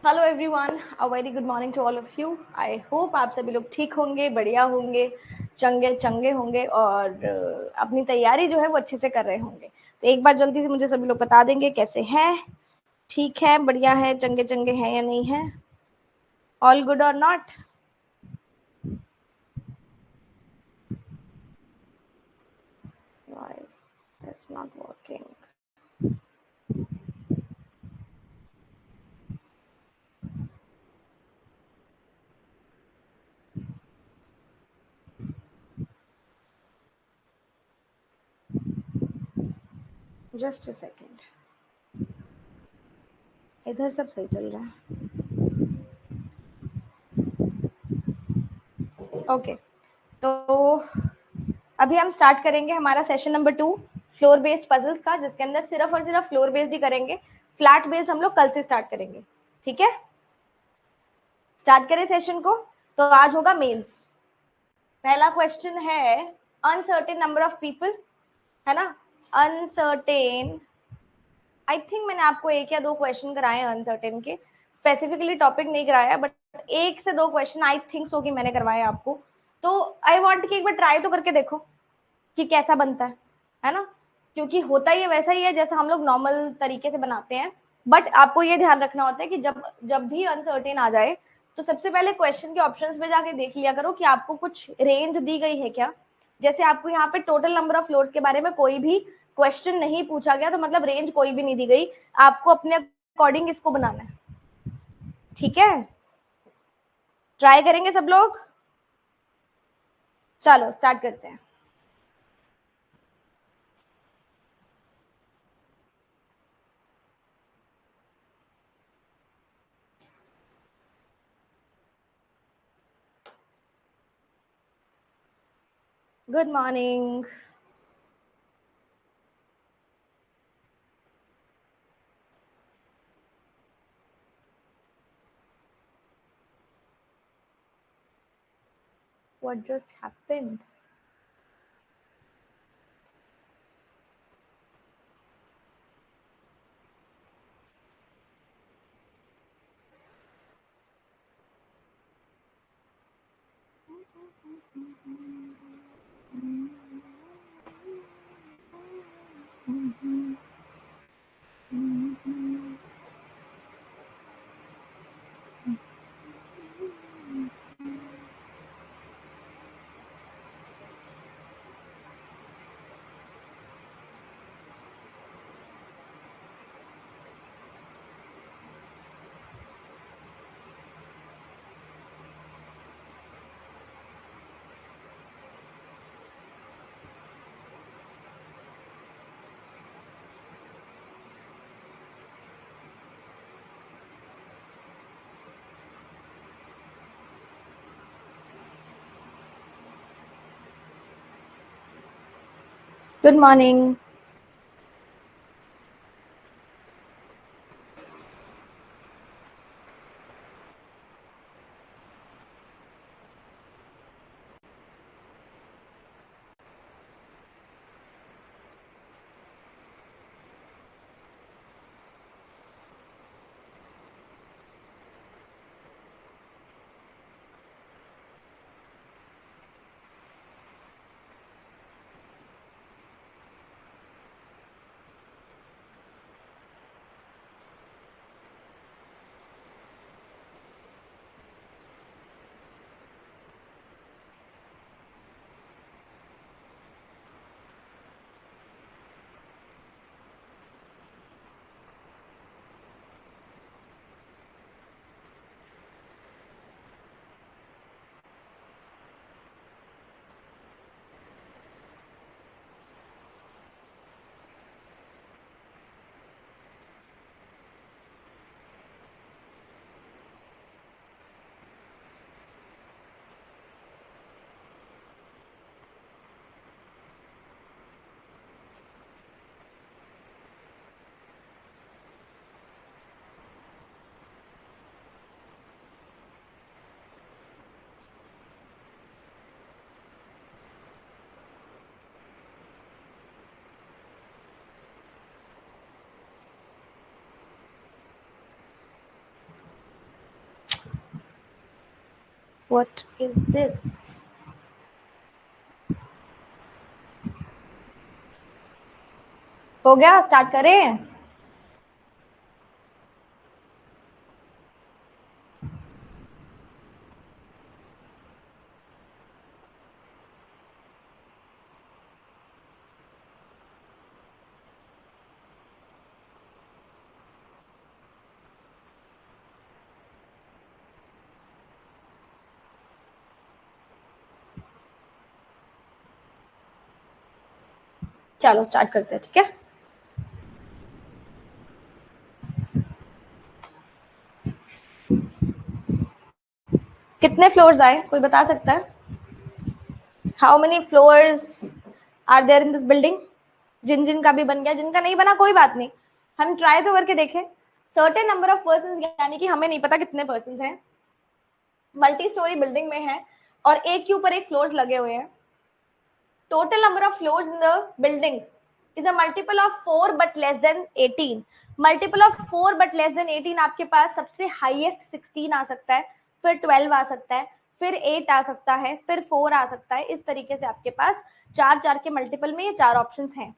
Hello everyone, a very good morning to all of you. I hope आप सभी लोग ठीक होंगे, बढ़िया होंगे, चंगे चंगे होंगे और अपनी तैयारी जो है वो अच्छे से कर रहे होंगे। तो एक बार जल्दी से मुझे सभी लोग बता देंगे कैसे हैं, ठीक है, बढ़िया है, चंगे चंगे हैं या नहीं है, ऑल गुड और not. Why is not working? Just a second. इधर सब सही चल रहा है। ओके, तो अभी हम स्टार्ट करेंगे हमारा session number 2 floor based puzzles का, जिसके अंदर सिर्फ और सिर्फ फ्लोर बेस्ड ही करेंगे। फ्लैट बेस्ड हम लोग कल से स्टार्ट करेंगे। ठीक है, स्टार्ट करें सेशन को। तो आज होगा मेंस। पहला क्वेश्चन है अनसर्टेन नंबर ऑफ पीपल, है ना। अनसर्टेन, आई थिंक मैंने आपको एक या दो क्वेश्चन कराए हैं अनसर्टेन के, स्पेसिफिकली टॉपिक नहीं कराया, बट एक से दो क्वेश्चन आई थिंक सो कि मैंने करवाए आपको। तो आई वांट कि एक बार ट्राई तो करके देखो कि कैसा बनता है ना। क्योंकि होता ही वैसा ही है जैसा हम लोग नॉर्मल तरीके से बनाते हैं, बट आपको ये ध्यान रखना होता है कि जब जब भी अनसर्टेन आ जाए तो सबसे पहले क्वेश्चन के ऑप्शंस में जाके देख लिया करो कि आपको कुछ रेंज दी गई है क्या। जैसे आपको यहाँ पे टोटल नंबर ऑफ फ्लोर्स के बारे में कोई भी क्वेश्चन नहीं पूछा गया, तो मतलब रेंज कोई भी नहीं दी गई, आपको अपने अकॉर्डिंग इसको बनाना है। ठीक है, ट्राई करेंगे सब लोग। चलो स्टार्ट करते हैं। Good morning. What just happened? Good morning. What is this? हो गया, स्टार्ट करें? चलो स्टार्ट करते हैं, ठीक है? कितने फ्लोर्स आए, कोई बता सकता है? How many floors are there in this building? जिन जिन का भी बन गया, जिनका नहीं बना कोई बात नहीं, हम ट्राई तो करके देखें। सर्टेन नंबर ऑफ पर्सन्स, यानी कि हमें नहीं पता कितने पर्सन्स हैं, मल्टी स्टोरी बिल्डिंग में है और एक के ऊपर एक फ्लोर्स लगे हुए हैं। Total number of floors in the building is a multiple of 4 but less than 18. Multiple of 4 but less than 18 आपके पास सबसे हाईएस्ट 16 आ सकता है, फिर 12 आ सकता है, फिर 8 आ सकता है, फिर 4 आ सकता है। इस तरीके से आपके पास चार चार के मल्टीपल में ये चार ऑप्शंस हैं।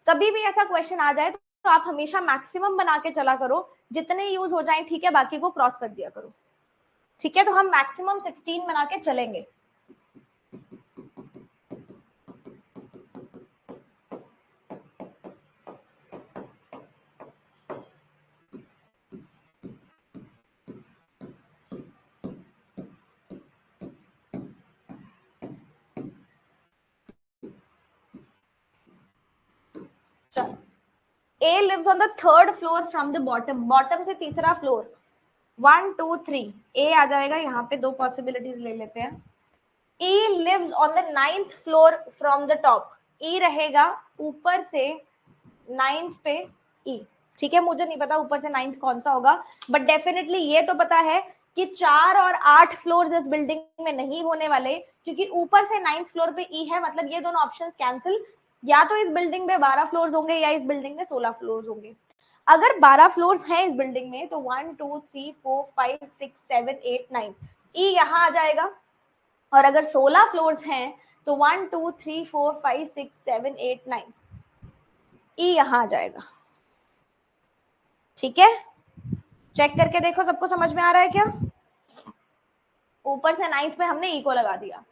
कभी भी ऐसा क्वेश्चन आ जाए तो आप हमेशा मैक्सिमम बना के चला करो, जितने यूज हो जाए ठीक है, बाकी को क्रॉस कर दिया करो, ठीक है? तो हम मैक्सिमम 16 बना के चलेंगे। चलो, A lives on the third floor from the bottom. Bottom से तीसरा फ्लोर, 1 2 3 A आ जाएगा। यहाँ पे दो पॉसिबिलिटीज ले लेते हैं। E lives on the 9th floor from the top. E रहेगा ऊपर से 9th पे E, ठीक है? मुझे नहीं पता ऊपर से 9th कौन सा होगा, बट डेफिनेटली ये तो पता है कि 4 और 8 फ्लोर्स इस बिल्डिंग में नहीं होने वाले, क्योंकि ऊपर से 9th फ्लोर पे E है, मतलब ये दोनों ऑप्शंस कैंसिल। या तो इस बिल्डिंग में 12 फ्लोर्स होंगे या इस बिल्डिंग में 16 फ्लोर्स होंगे। अगर 12 फ्लोर्स हैं इस बिल्डिंग में तो 1 2 3 4 5 6 7 8 9 E यहाँ आ जाएगा। और अगर 16 फ्लोर्स हैं तो 1 2 3 4 5 6 7 8 9 E यहाँ आ जाएगा, ठीक है? चेक करके देखो, सबको समझ में आ रहा है क्या? ऊपर से 9th पे हमने E को लगा दिया।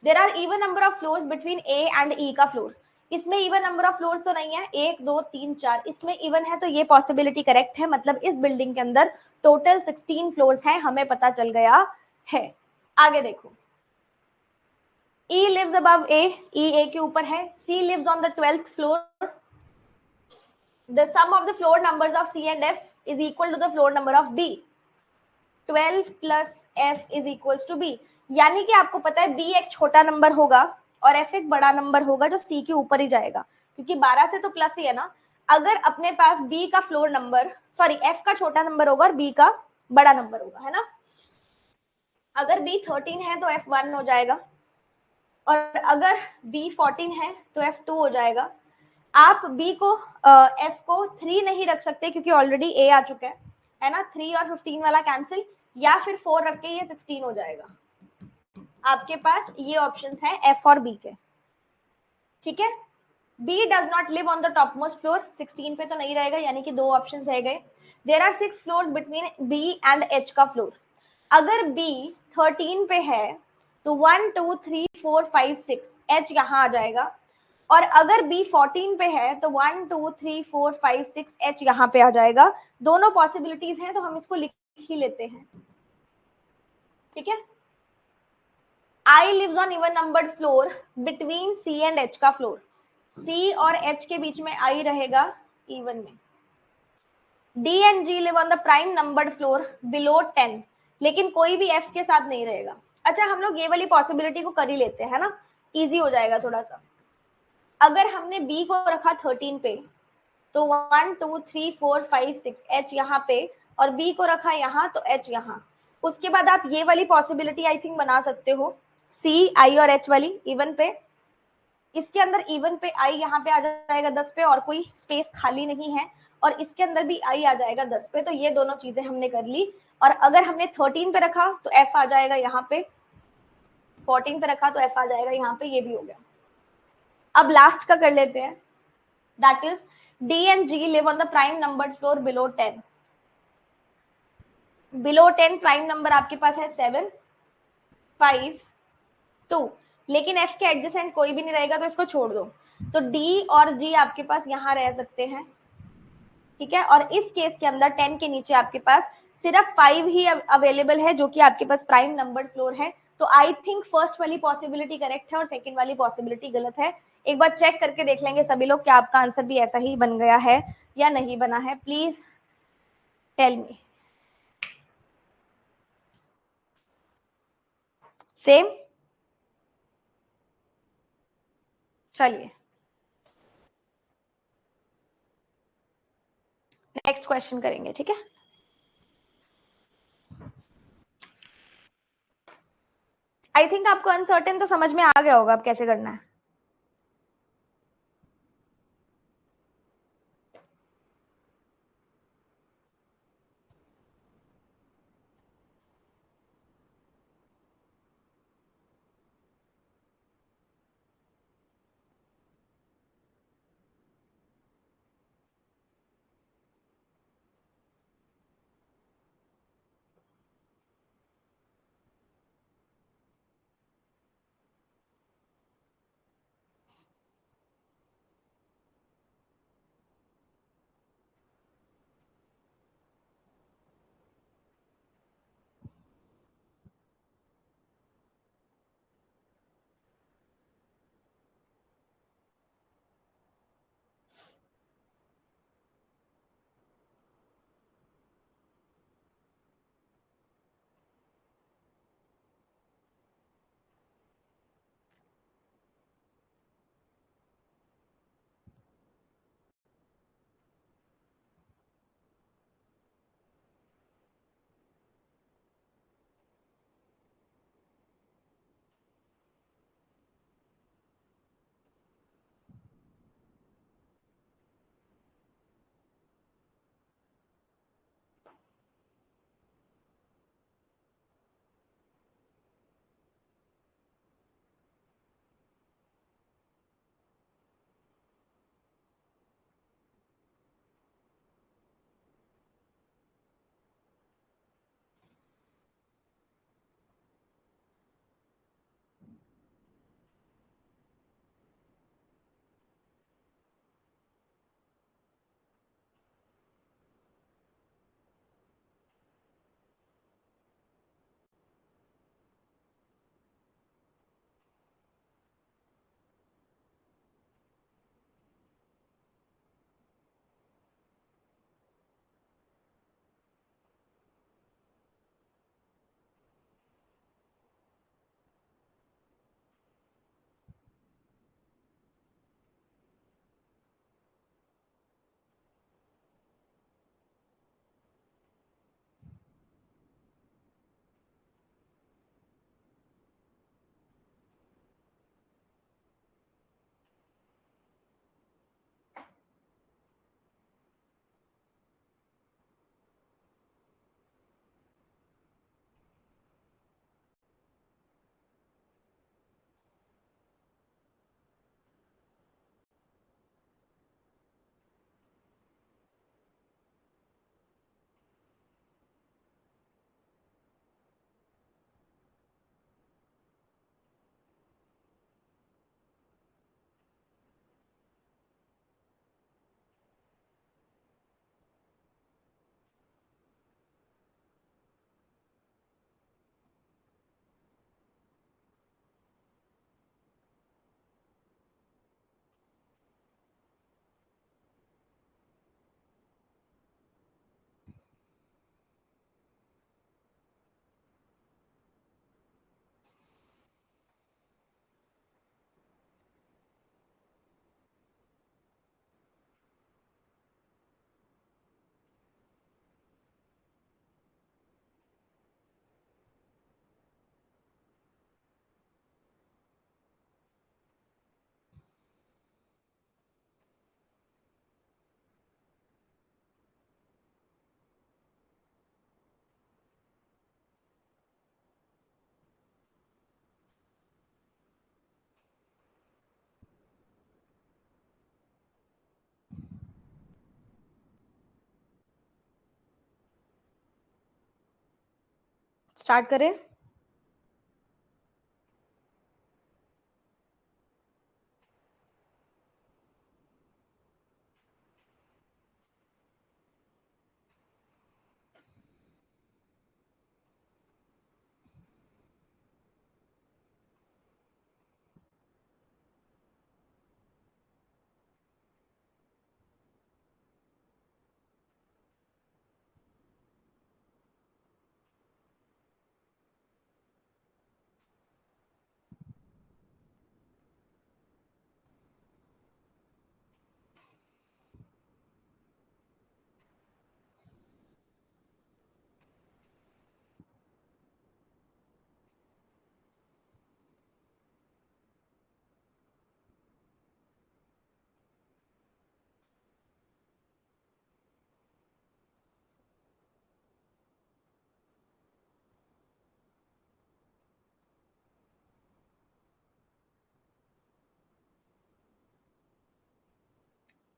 There are even number of floors between A and E का फ्लोर। इसमें इवन नंबर ऑफ फ्लोर्स तो नहीं है, 1 2 3 4, इसमें इवन है, तो ये पॉसिबिलिटी करेक्ट है। मतलब इस बिल्डिंग के अंदर टोटल 16 फ्लोर्स हैं, हमें पता चल गया है। आगे देखो, E lives above A, E A के ऊपर है। C lives on the 12th floor. The sum of the floor numbers of C and F is equal to the floor number of B. 12 plus F is equals to B. यानी कि आपको पता है B एक छोटा number होगा और F एक बड़ा नंबर होगा जो C के ऊपर ही जाएगा, क्योंकि 12 से तो प्लस ही है ना। अगर अपने पास B का फ्लोर नंबर, सॉरी F का छोटा नंबर होगा और B का बड़ा नंबर होगा, है ना? अगर B 13 है तो F 1 हो जाएगा, और अगर B 14 है तो F 2 हो जाएगा। आप B को F को 3 नहीं रख सकते क्योंकि ऑलरेडी A आ चुका है ना? 3 और 15 वाला कैंसिल, या फिर 4 रख के ये 16 हो जाएगा। आपके पास ये ऑप्शंस हैं F और B के, ठीक है? B does not live on the topmost floor, 16 पे तो नहीं रहेगा, यानी कि दो ऑप्शंस रह गए। There are 6 floors between B and H का फ्लोर। अगर B 13 पे है तो 1 2 3 4 5 6 H यहाँ आ जाएगा, और अगर B 14 पे है तो 1 2 3 4 5 6 H यहाँ पे आ जाएगा। दोनों पॉसिबिलिटीज हैं तो हम इसको लिख ही लेते हैं, ठीक है? I lives on even numbered floor between C and H का फ्लोर। C और H के बीच में I रहेगा इवन में। D and G live on the prime numbered floor below 10, लेकिन कोई भी F के साथ नहीं रहेगा। अच्छा, हम लोग ये वाली पॉसिबिलिटी को कर ही लेते हैं, है ना? इजी हो जाएगा थोड़ा सा। अगर हमने B को रखा 13 पे तो 1 2 3 4 5 6 H यहाँ पे, और B को रखा यहाँ तो H यहाँ। उसके बाद आप ये वाली पॉसिबिलिटी आई थिंक बना सकते हो, C I और H वाली इवन पे। इसके अंदर इवन पे I यहाँ पे आ जाएगा 10 पे और कोई स्पेस खाली नहीं है, और इसके अंदर भी I आ जाएगा 10 पे। तो ये दोनों चीजें हमने कर ली। और अगर हमने 13 पे रखा तो F आ जाएगा यहाँ पे, 14 पे रखा तो एफ आ जाएगा यहाँ पे, ये भी हो गया। अब लास्ट का कर लेते हैं, that is D and G live on the prime number floor below 10। Below 10 prime number आपके पास है 7, 5, 2, लेकिन एफ के एडजेसेंट कोई भी नहीं रहेगा तो इसको छोड़ दो, तो डी और जी आपके पास यहाँ रह सकते हैं, ठीक है। और इस केस के अंदर 10 के नीचे आपके पास सिर्फ 5 ही अवेलेबल है, जो कि आपके पास प्राइम नंबर फ्लोर है। तो आई थिंक फर्स्ट वाली पॉसिबिलिटी करेक्ट है और सेकंड वाली पॉसिबिलिटी गलत है। एक बार चेक करके देख लेंगे सभी लोग क्या आपका आंसर भी ऐसा ही बन गया है या नहीं बना है, प्लीज टेल मी। सेम, चलिए नेक्स्ट क्वेश्चन करेंगे, ठीक है। आई थिंक आपको अनसर्टेन तो समझ में आ गया होगा अब कैसे करना है। स्टार्ट करें?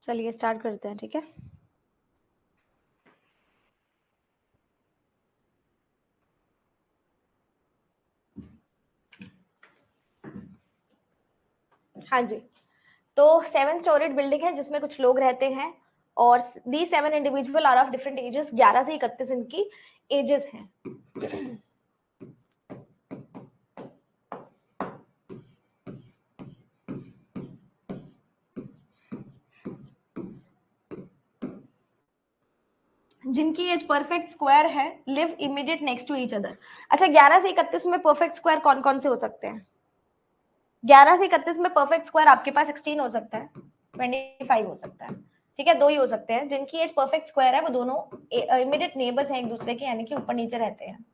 चलिए स्टार्ट करते हैं, ठीक है। हाँ जी, तो 7 स्टोरीड बिल्डिंग है जिसमें कुछ लोग रहते हैं और the 7 individual are of different ages, 11 से 31 इनकी एजेस हैं। जिनकी एज परफेक्ट स्क्वायर है, live immediate next to each other. अच्छा, 11 से 31 में परफेक्ट स्क्वायर कौन कौन से हो सकते हैं? 11 से 31 में परफेक्ट स्क्वायर आपके पास 16 हो सकता है, 25 हो सकता है, ठीक है, दो ही हो सकते हैं। जिनकी एज परफेक्ट स्क्वायर है वो दोनों इमीडिएट नेबर्स हैं एक दूसरे के, यानी कि ऊपर नीचे रहते हैं।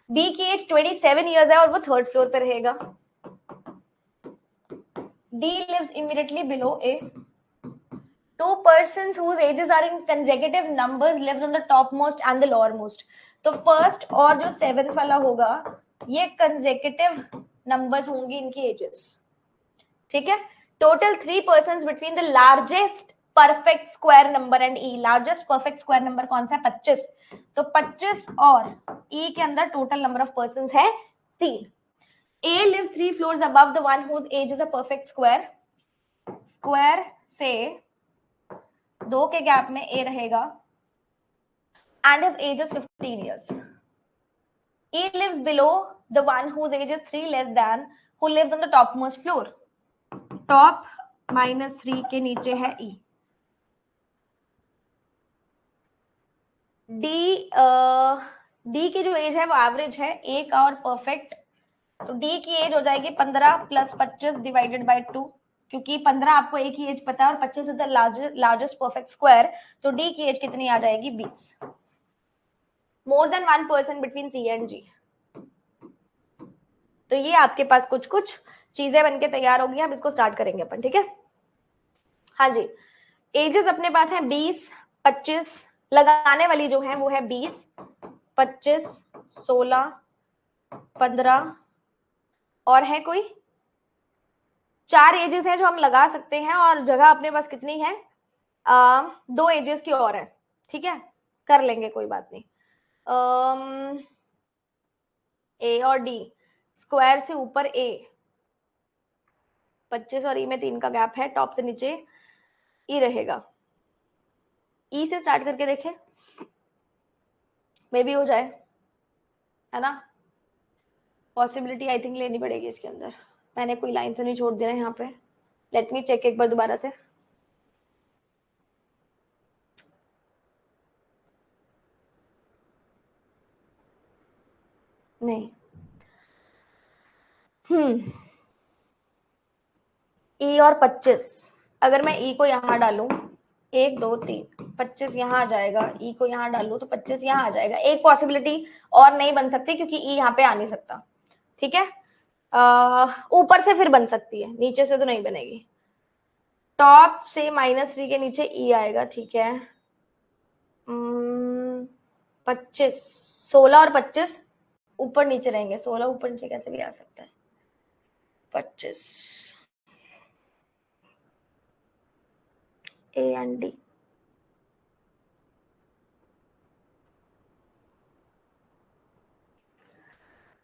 बी की एज 27 ईयर्स है और वो थर्ड फ्लोर पे रहेगा। D lives immediately below A. Two persons whose ages are in consecutive numbers lives on the topmost and the lowermost. तो फर्स्ट और जो सेवेंथ वाला होगा ये कंसेक्यूटिव नंबर्स होंगी इनकी एजेस, ठीक है। Total 3 person between the largest perfect square number and E. Largest perfect square number कौन सा है? 25। तो 25 और ई के अंदर टोटल नंबर ऑफ पर्सन है 3। A lives 3 floors above the one whose age is a perfect square. Square से 2 के गैप में ए रहेगा and his age is 15 years. E lives below the one whose age is 3 less than, who lives on the topmost floor. Top -3 के नीचे है E. D की जो as है वो एवरेज है ए का और परफेक्ट, तो D की एज हो जाएगी 15 + 25 डिवाइडेड बाय 2, क्योंकि 15 आपको ए की एज पता है और 25 is the largest perfect square, तो D की एज कितनी आ जाएगी? 20। More than 1 person between C and G. तो ये आपके पास कुछ कुछ चीजें बनके तैयार होगी, अब इसको स्टार्ट करेंगे अपन, ठीक है। हाँ जी, एजेस अपने पास है 20, 25, लगाने वाली जो है वो है 20, 25, 16, 15 और है कोई 4 एजेस है जो हम लगा सकते हैं, और जगह अपने पास कितनी है? 2 एजेस की और है, ठीक है, कर लेंगे, कोई बात नहीं। ए और डी, स्क्वायर से ऊपर ए, 25 और ई में 3 का गैप है, टॉप से नीचे ई रहेगा। ई से स्टार्ट करके देखें, मे भी हो जाए, है ना। पॉसिबिलिटी आई थिंक लेनी पड़ेगी इसके अंदर। मैंने कोई लाइन तो नहीं छोड़ दिया है यहाँ पे, लेट मी चेक एक बार दोबारा से। नहीं, ई और 25, अगर मैं ई को यहाँ डालूं, 1 2 3, 25 यहाँ आ जाएगा, ई को यहाँ डालूं तो 25 यहाँ आ जाएगा। एक पॉसिबिलिटी और नहीं बन सकती क्योंकि ई यहाँ पे आ नहीं सकता, ठीक है। ऊपर से फिर बन सकती है, नीचे से तो नहीं बनेगी। टॉप से -3 के नीचे ई आएगा, ठीक है। 25, 16 और 25 ऊपर नीचे रहेंगे, 16 ऊपर नीचे कैसे भी आ सकता है। 25 A and D,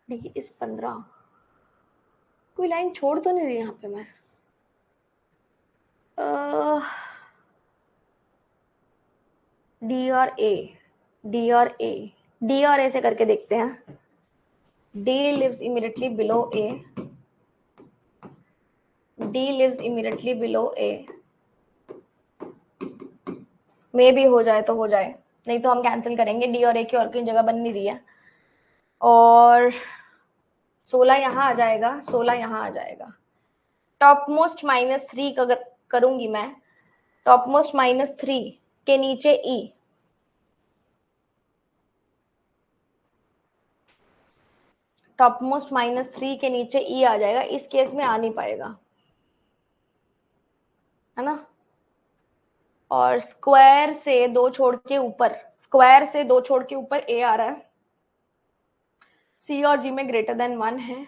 D is 15, कोई लाइन छोड़ तो नहीं रही यहाँ पे मैं। डी और ए, डी और ए, डी और ए से करके देखते हैं। डी लिव्स इमीडिएटली बिलो ए, डी लिव्स इमीडिएटली बिलो ए। मे भी हो जाए तो हो जाए, नहीं तो हम कैंसिल करेंगे। डी और ए की और कोई जगह बन नहीं रही है। और 16 यहाँ आ जाएगा, 16 यहाँ आ जाएगा। टॉप मोस्ट -3 अगर करूंगी मैं, टॉप मोस्ट -3 के नीचे ई, टॉप मोस्ट -3 के नीचे ई आ जाएगा। इस केस में आ नहीं पाएगा, है ना। और स्क्वायर से दो छोड़ के ऊपर, स्क्वायर से दो छोड़ के ऊपर ए आ रहा है। सी और जी में ग्रेटर देन 1 है।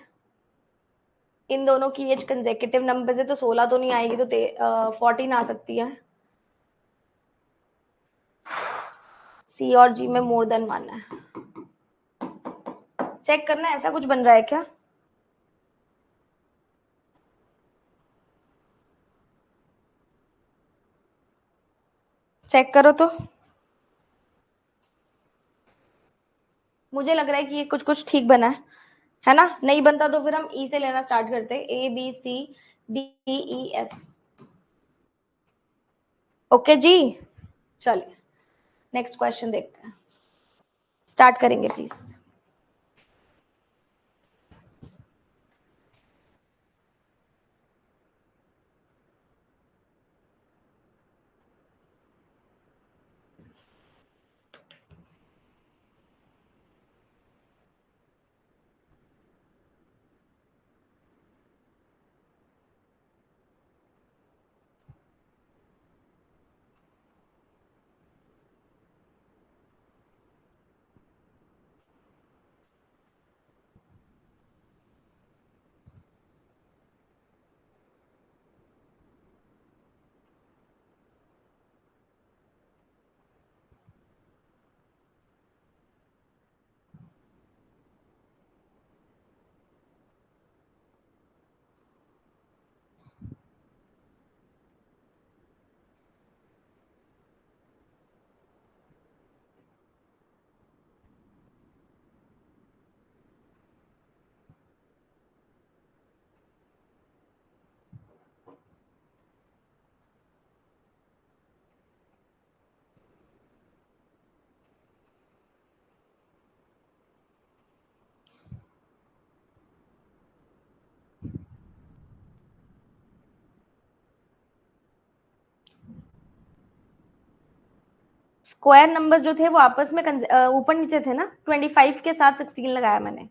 इन दोनों की एज कंसेक्यूटिव नंबर है, तो 16 तो नहीं आएगी, तो 14 आ सकती है। सी और जी में मोर देन 1 है। चेक करना ऐसा कुछ बन रहा है क्या? चेक करो तो। मुझे लग रहा है कि ये कुछ कुछ ठीक बना है ना। नहीं बनता तो फिर हम ई से लेना स्टार्ट करते हैं, A B C D E F. Okay जी, चलिए नेक्स्ट क्वेश्चन देखते हैं। स्टार्ट करेंगे प्लीज। स्क्वायर नंबर्स जो थे वो आपस में ऊपर नीचे थे ना। 25 के साथ 16 लगाया मैंने।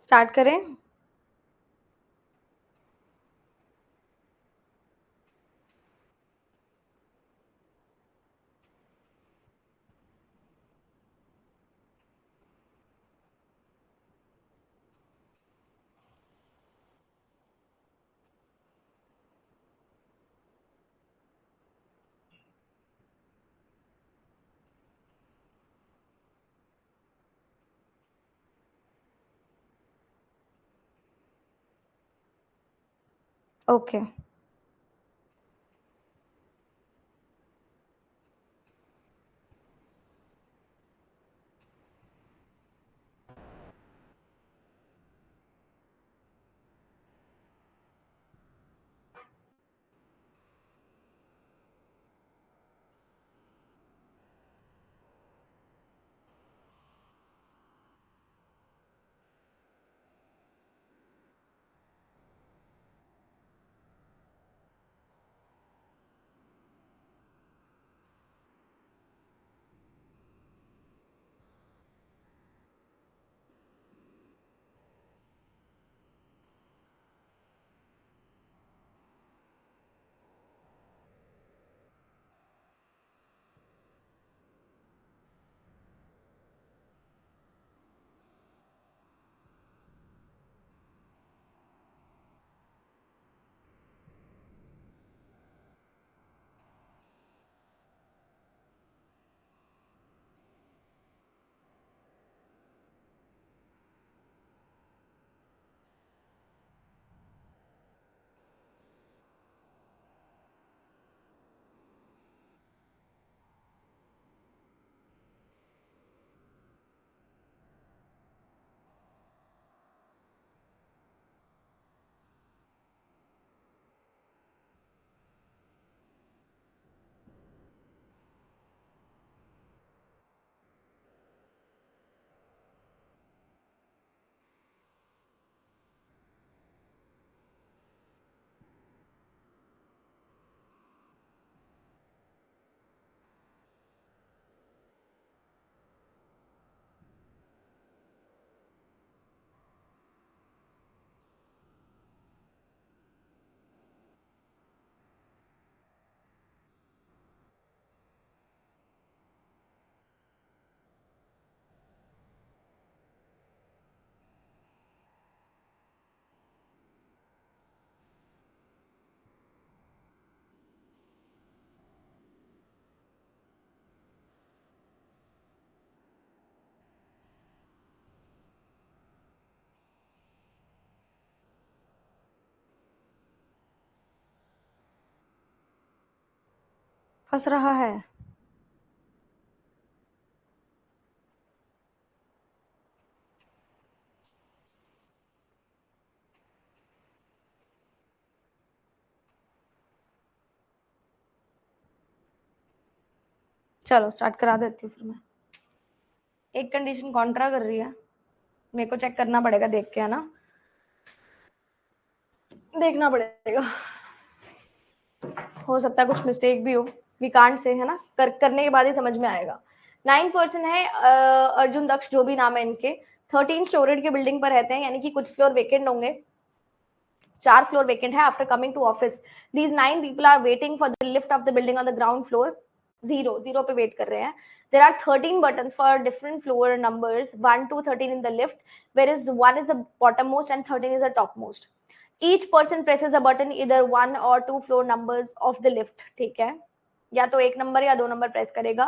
स्टार्ट करें? ओके फंस रहा है। चलो स्टार्ट करा देती हूँ फिर मैं। एक कंडीशन कॉन्ट्रा कर रही है, मेरे को चेक करना पड़ेगा, देख के, है ना, देखना पड़ेगा, हो सकता है कुछ मिस्टेक भी हो, वी कांट से, है ना, करने के बाद ही समझ में आएगा। 9% है, अर्जुन दक्ष जो भी नाम है इनके, 13 स्टोरेड के बिल्डिंग पर रहते हैं, यानी कि कुछ फ्लोर वेकेंट होंगे, 4 फ्लोर वेकेंट है। After coming to office these 9 people are waiting for the lift of the building on the ground floor, zero पे वेट कर रहे हैं। There are 13 buttons for different floor numbers 1 to 13 in the lift, whereas 1 is the bottom most and 13 is the top most. Each person presses a button either 1 or 2 floor numbers of the lift, ठीक है, या तो 1 number या 2 number press करेगा।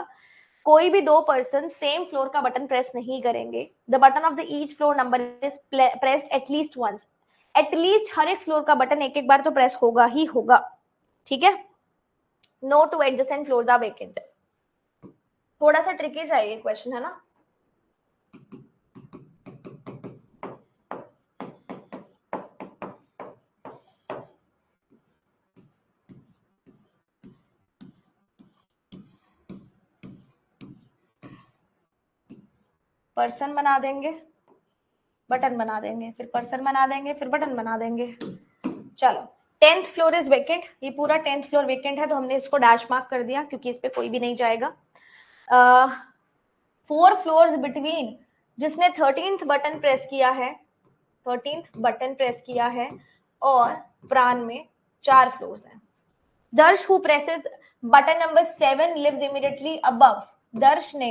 कोई भी 2 person same floor का button press नहीं करेंगे। The button of the each floor number is pressed at least once, at least हर एक फ्लोर का बटन एक एक बार तो प्रेस होगा ही होगा, ठीक है। No two adjacent floors are vacant. थोड़ा सा ट्रिकी सा है ये क्वेश्चन, है ना। पर्सन बना देंगे, बटन बना देंगे, फिर पर्सन बना देंगे, फिर बटन बना देंगे। चलो 10th फ्लोर इज वेकेंट, ये पूरा 10th फ्लोर वेकेंट है, तो हमने इसको डैश मार्क कर दिया क्योंकि इस पे कोई भी नहीं जाएगा। 4 फ्लोर्स बिटवीन, जिसने 13th बटन प्रेस किया है 13th बटन प्रेस किया है और प्राण में 4 फ्लोर्स हैं। Darsh who presses button number 7 lives immediately above. Darsh ने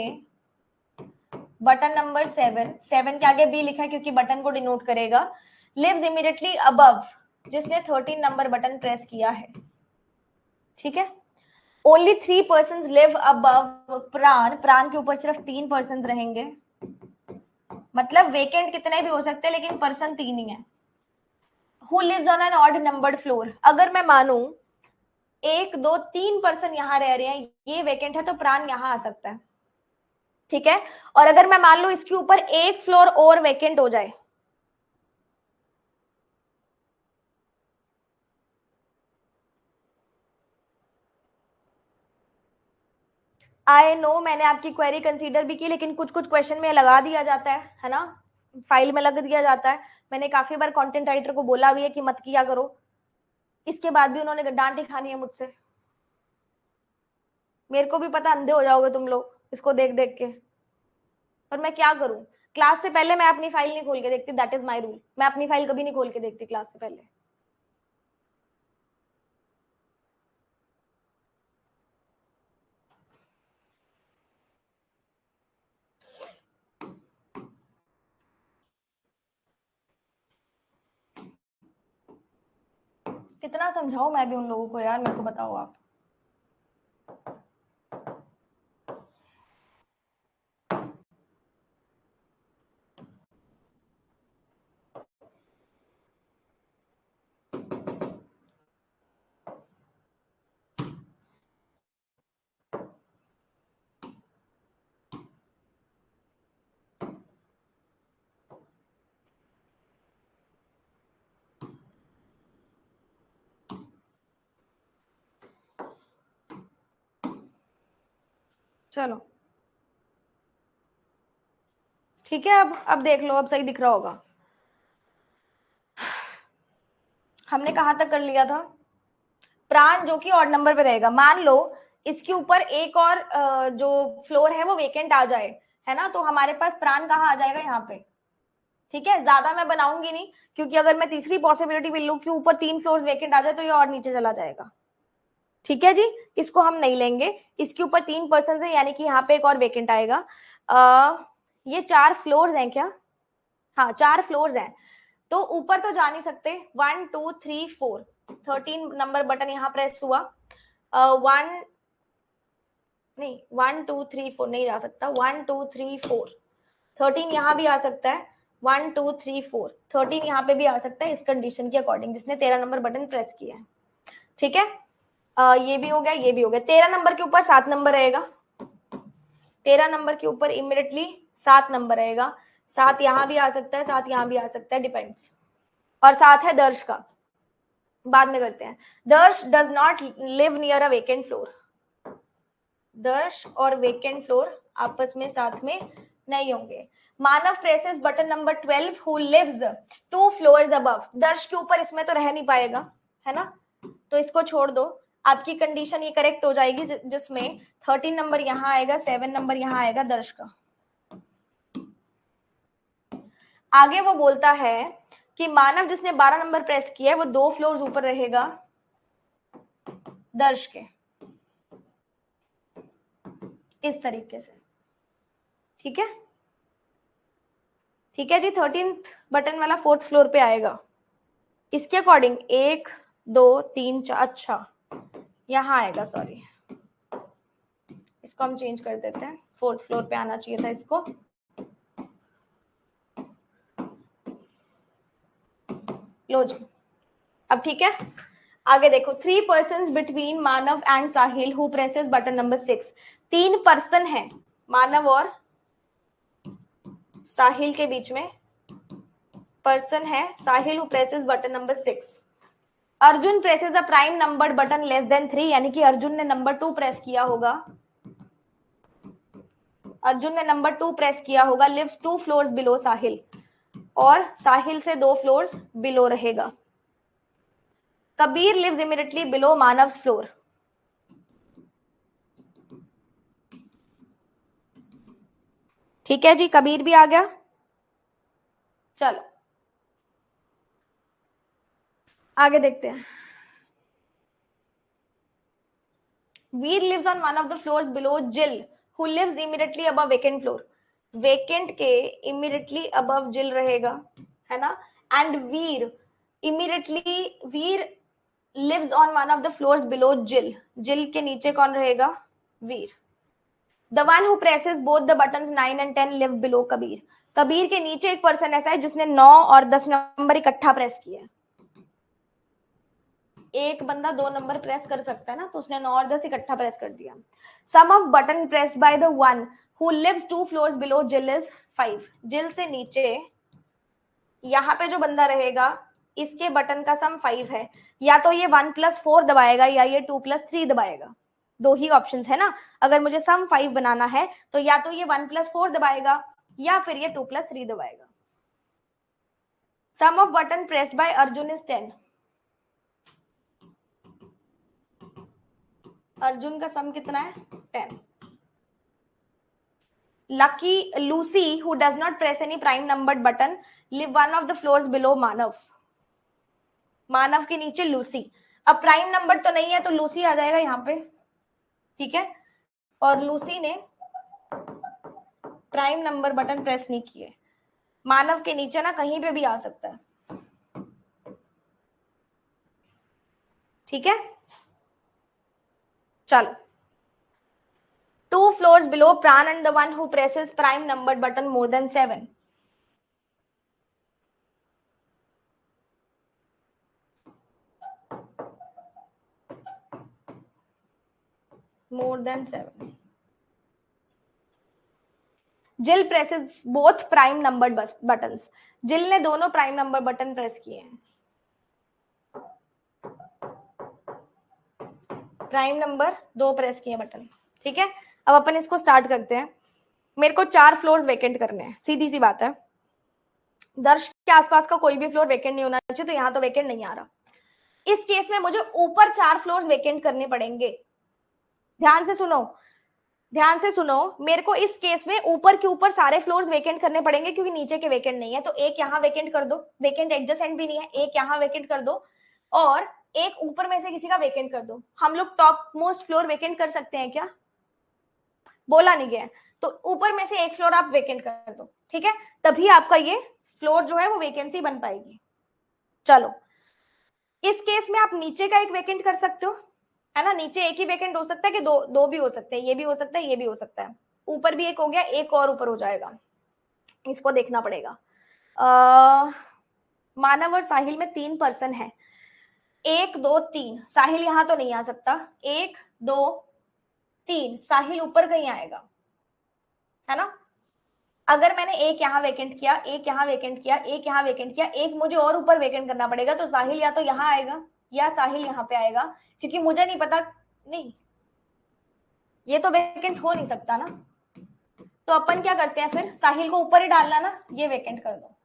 बटन नंबर 7 के आगे बी लिखा है क्योंकि बटन को डिनोट करेगा। लिव्स इमीडिएटली अबव, जिसने 13 नंबर बटन प्रेस किया है, ठीक है। ओनली 3 पर्सन लिव अबव प्राण, प्राण के ऊपर सिर्फ 3 पर्सन रहेंगे, मतलब वेकेंट कितने भी हो सकते हैं लेकिन पर्सन 3 ही है। Who lives on an odd numbered floor, अगर मैं मानूं 1 2 3 पर्सन यहां रह रहे हैं, ये वेकेंट है तो प्राण यहां आ सकता है, ठीक है। और अगर मैं मान लूं इसके ऊपर एक फ्लोर और वेकेंट हो जाए, आई नो मैंने आपकी क्वेरी कंसीडर भी की, लेकिन कुछ कुछ क्वेश्चन में लगा दिया जाता है ना, फाइल में लग दिया जाता है। मैंने काफी बार कंटेंट राइटर को बोला भी है कि मत किया करो, इसके बाद भी उन्होंने डांट ही खानी है मुझसे। मेरे को भी पता अंधे हो जाओगे तुम लोग इसको देख देख के, पर मैं क्या करूं। क्लास से पहले मैं अपनी फाइल नहीं खोल के देखती, दैट इज माई रूल। मैं अपनी फाइल कभी नहीं खोल के देखती क्लास से पहले। कितना समझाऊं मैं भी उन लोगों को यार, मेरे को बताओ आप। चलो ठीक है, अब देख लो, अब सही दिख रहा होगा। हमने कहां तक कर लिया था। प्राण जो कि ऑड नंबर पे रहेगा, मान लो इसके ऊपर एक और जो फ्लोर है वो वेकेंट आ जाए, है ना, तो हमारे पास प्राण कहाँ आ जाएगा, यहाँ पे, ठीक है। ज्यादा मैं बनाऊंगी नहीं, क्योंकि अगर मैं तीसरी पॉसिबिलिटी भी लूं कि ऊपर 3 फ्लोर्स वेकेंट आ जाए तो ये और नीचे चला जाएगा, ठीक है जी। इसको हम नहीं लेंगे, इसके ऊपर 3 पर्सन है यानी कि यहाँ पे एक और वेकेंट आएगा। ये 4 फ्लोर्स हैं क्या, हाँ 4 फ्लोर्स हैं, तो ऊपर तो जा नहीं सकते। 1 2 3 4, 13 नंबर बटन यहाँ प्रेस हुआ। 1 नहीं 1 2 3 4 नहीं जा सकता, 1 2 3 4, 13 यहाँ भी आ सकता है। 1 2 3 4, 13 यहाँ पे भी आ सकता है इस कंडीशन के अकॉर्डिंग, जिसने 13 नंबर बटन प्रेस किया है, ठीक है। ये भी हो गया, ये भी हो गया। 13 नंबर के ऊपर 7 नंबर रहेगा, 13 नंबर के ऊपर इमिडिएटली 7 नंबर रहेगा। 7 यहाँ भी आ सकता है, 7 यहाँ भी आ सकता है, डिपेंड्स। और 7 है दर्श का, बाद में करते हैं। दर्श does not live near a vacant floor, दर्श और वेकेंट फ्लोर आपस में साथ में नहीं होंगे। Manav presses button number 12 who lives 2 floors above, Darsh के ऊपर इसमें तो रह नहीं पाएगा, है ना, तो इसको छोड़ दो। आपकी कंडीशन ये करेक्ट हो जाएगी जिसमें 13 नंबर यहाँ आएगा, 7 नंबर यहाँ आएगा दर्श का। आगे वो बोलता है कि मानव जिसने 12 नंबर प्रेस किया है वो 2 फ्लोर्स ऊपर रहेगा दर्श के, इस तरीके से, ठीक है। ठीक है जी, 13th बटन वाला 4th फ्लोर पे आएगा। इसके अकॉर्डिंग 1 2 3 4, अच्छा यहाँ आएगा, सॉरी इसको हम चेंज कर देते हैं, 4th फ्लोर पे आना चाहिए था इसको। लो जी, अब ठीक है। आगे देखो, 3 person between Manav and Sahil who presses button number 6, 3 person है मानव और साहिल के बीच में, पर्सन है Sahil who presses button number 6। Arjun presses a prime number button less than 3, यानी कि अर्जुन ने नंबर 2 प्रेस किया होगा, अर्जुन ने नंबर 2 प्रेस किया होगा। लिव्स 2 फ्लोर्स बिलो साहिल, और साहिल से 2 फ्लोर्स बिलो रहेगा। Kabir lives immediately below Manav's floor, ठीक है जी, कबीर भी आ गया। चलो आगे देखते हैं। Veer lives on one of the floors below Jill who lives immediately above vacant floor. Vacant के इमीडिएटली अबव जिल रहेगा, है ना। And Veer immediately Veer lives on one of the floors below Jill. Jill के नीचे कौन रहेगा? Veer. The one who presses both the buttons 9 and 10 live below Kabir. Kabir के नीचे एक पर्सन ऐसा है जिसने 9 और 10 नंबर इकट्ठा प्रेस किया है। एक बंदा 2 नंबर प्रेस कर सकता है ना, तो उसने 9 और 10 इकट्ठा प्रेस कर दिया। Sum of button pressed by the one who lives 2 floors below Jill is 5। Jill से नीचे यहाँ पे जो बंदा रहेगा इसके बटन का सम 5 है। या तो ये 1+4 दबाएगा या ये 2+3 दबाएगा। दो ही ऑप्शंस है ना। अगर मुझे सम 5 बनाना है तो या तो ये 1+4 दबाएगा या फिर ये 2+3 दबाएगा। Sum of button pressed by Arjun is 10। Arjun का सम कितना है? 10। Lucky Lucy who does not press any prime numbered button live one of the floors below Manav. Manav के नीचे लूसी। अब प्राइम नंबर तो नहीं है तो लूसी आ जाएगा यहाँ पे, ठीक है। और लूसी ने प्राइम नंबर बटन प्रेस नहीं किए। मानव के नीचे ना कहीं पे भी आ सकता है, ठीक है। चलो, 2 floors below Pran and the one who presses prime numbered button more than 7. More than 7. Jill presses both prime numbered buttons. Jill ने दोनों prime number button प्रेस किए हैं। प्राइम नंबर 2 प्रेस किए बटन, ठीक है। अब अपन इसको स्टार्ट करते हैं। मेरे को 4 फ्लोर्स वेकेंट करने हैं, सीधी सी बात है। दर्श के आसपास का कोई भी फ्लोर वेकेंट नहीं होना चाहिए, तो यहाँ तो वेकेंट नहीं आ रहा। इस केस में मुझे ऊपर 4 फ्लोर्स वेकेंट करने पड़ेंगे। ध्यान से सुनो, ध्यान से सुनो। मेरे को इस केस में ऊपर के ऊपर सारे फ्लोर्स वेकेंट करने पड़ेंगे क्योंकि नीचे के वेकेंट नहीं है। तो एक यहाँ वेकेंट कर दो, वेकेंट एडजेसेंट भी नहीं है, एक यहाँ वेकेंट कर दो और एक ऊपर में से किसी का वेकेंट कर दो। हम लोग टॉप मोस्ट फ्लोर वेकेंट कर सकते हैं क्या? बोला नहीं गया। तो ऊपर में से एक फ्लोर आप वेकेंट कर दो, ठीक है। तभी आपका ये फ्लोर जो है वो वैकेंसी बन पाएगी। चलो, इस केस में आप नीचे का एक वेकेंट कर सकते हो, है ना। नीचे एक ही वेकेंट हो सकता है कि दो भी हो सकते हैं, ये भी हो सकता है, ये भी हो सकता है। ऊपर भी एक हो गया, एक और ऊपर हो जाएगा, इसको देखना पड़ेगा। मानव और साहिल में 3 पर्सन है, 1 2 3। साहिल यहां तो नहीं आ सकता, 1 2 3 साहिल ऊपर कहीं आएगा, है ना। अगर मैंने एक यहाँ वेकेंट किया, एक यहाँ वेकेंट किया, एक यहाँ वेकेंट किया, एक मुझे और ऊपर वेकेंट करना पड़ेगा, तो साहिल या तो यहाँ आएगा या साहिल यहाँ पे आएगा, क्योंकि मुझे नहीं पता। नहीं, ये तो वेकेंट हो नहीं सकता ना। तो अपन क्या करते हैं फिर, साहिल को ऊपर ही डालना ना, ये वेकेंट कर दो।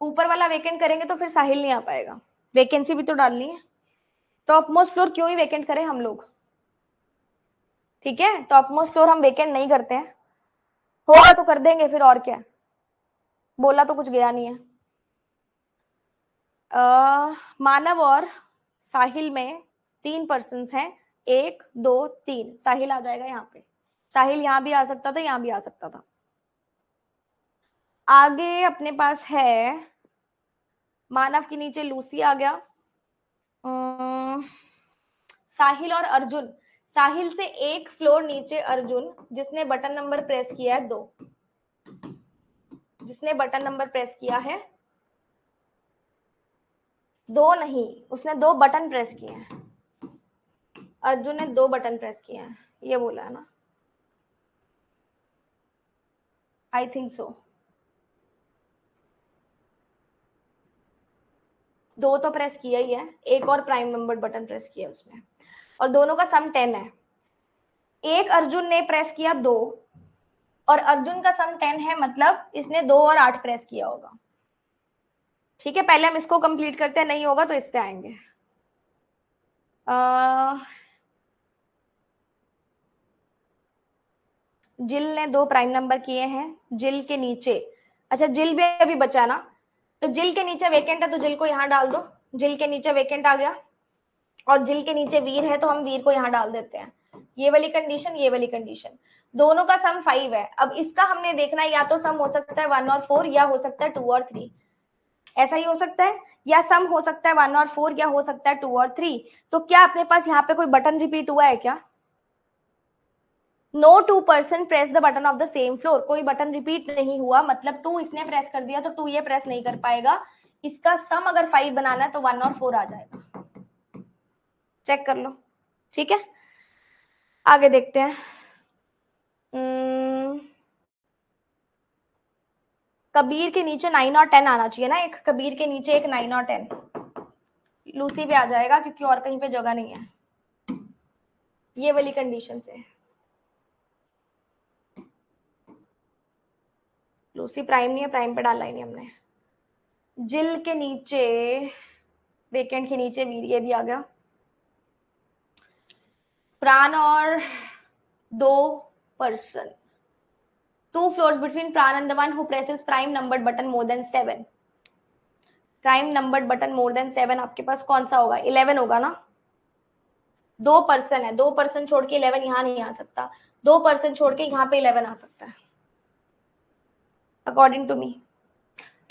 ऊपर वाला वेकेंट करेंगे तो फिर साहिल नहीं आ पाएगा, वैकेंसी भी तो डालनी है। टॉप मोस्ट फ्लोर क्यों ही वेकेंट करें हम लोग, ठीक है। टॉप मोस्ट फ्लोर हम वेकेंट नहीं करते हैं, होगा तो कर देंगे फिर, और क्या। बोला तो कुछ गया नहीं है। मानव और साहिल में 3 पर्सन हैं, 1 2 3। साहिल आ जाएगा यहाँ पे, साहिल यहाँ भी आ सकता था, यहाँ भी आ सकता था। आगे अपने पास है मानव के नीचे लूसी आ गया, साहिल और अर्जुन। साहिल से एक फ्लोर नीचे अर्जुन, जिसने बटन नंबर प्रेस किया है 2, जिसने बटन नंबर प्रेस किया है 2 नहीं, उसने 2 बटन प्रेस किए हैं। अर्जुन ने 2 बटन प्रेस किए हैं, ये बोला है ना, आई थिंक सो। 2 तो प्रेस किया ही है, एक और प्राइम नंबर बटन प्रेस किया उसने, और दोनों का सम 10 है। एक अर्जुन ने प्रेस किया 2 और अर्जुन का सम 10 है, मतलब इसने 2 और 8 प्रेस किया होगा, ठीक है। पहले हम इसको कंप्लीट करते हैं, नहीं होगा तो इस पे आएंगे। जिल ने 2 प्राइम नंबर किए हैं, जिल के नीचे, अच्छा जिल भी अभी बचा ना, तो जिल के नीचे वेकेंट है तो जिल को यहां डाल दो, जिल के नीचे वेकेंट आ गया और जिल के नीचे वीर है तो हम वीर को यहाँ डाल देते हैं। ये वाली कंडीशन, ये वाली कंडीशन, दोनों का सम 5 है। अब इसका हमने देखना है, या तो सम हो सकता है 1 और 4 या हो सकता है 2 और 3। ऐसा ही हो सकता है, या सम हो सकता है 1 और 4 या हो सकता है 2 और 3। तो क्या अपने पास यहाँ पे कोई बटन रिपीट हुआ है क्या? No 2% press the button of the same floor. कोई बटन रिपीट नहीं हुआ, मतलब 2 इसने प्रेस कर दिया तो 2 ये प्रेस नहीं कर पाएगा। इसका सम अगर 5 बनाना है तो 1 और 4 आ जाएगा। चेक कर लो, ठीक है। आगे देखते हैं। कबीर के नीचे 9 और 10 आना चाहिए ना, एक कबीर के नीचे एक 9 और 10 लूसी पे आ जाएगा क्योंकि और कहीं पे जगह नहीं है। ये वाली कंडीशन से लूसी प्राइम नहीं है, प्राइम पे डाला ही नहीं हमने। जिल के नीचे वेकेंट के नीचे वीर, ये भी आ गया। प्राण और 2 पर्सन, 2 फ्लोर्स बिटवीन प्राण and the one who presses prime numbered button more than 7। Prime numbered button more than 7 आपके पास कौन सा होगा? 11 होगा ना। 2 पर्सन है, 2 पर्सन छोड़ के 11 यहाँ नहीं आ सकता, 2 पर्सन छोड़ के यहाँ पे 11 आ सकता है अकॉर्डिंग टू मी।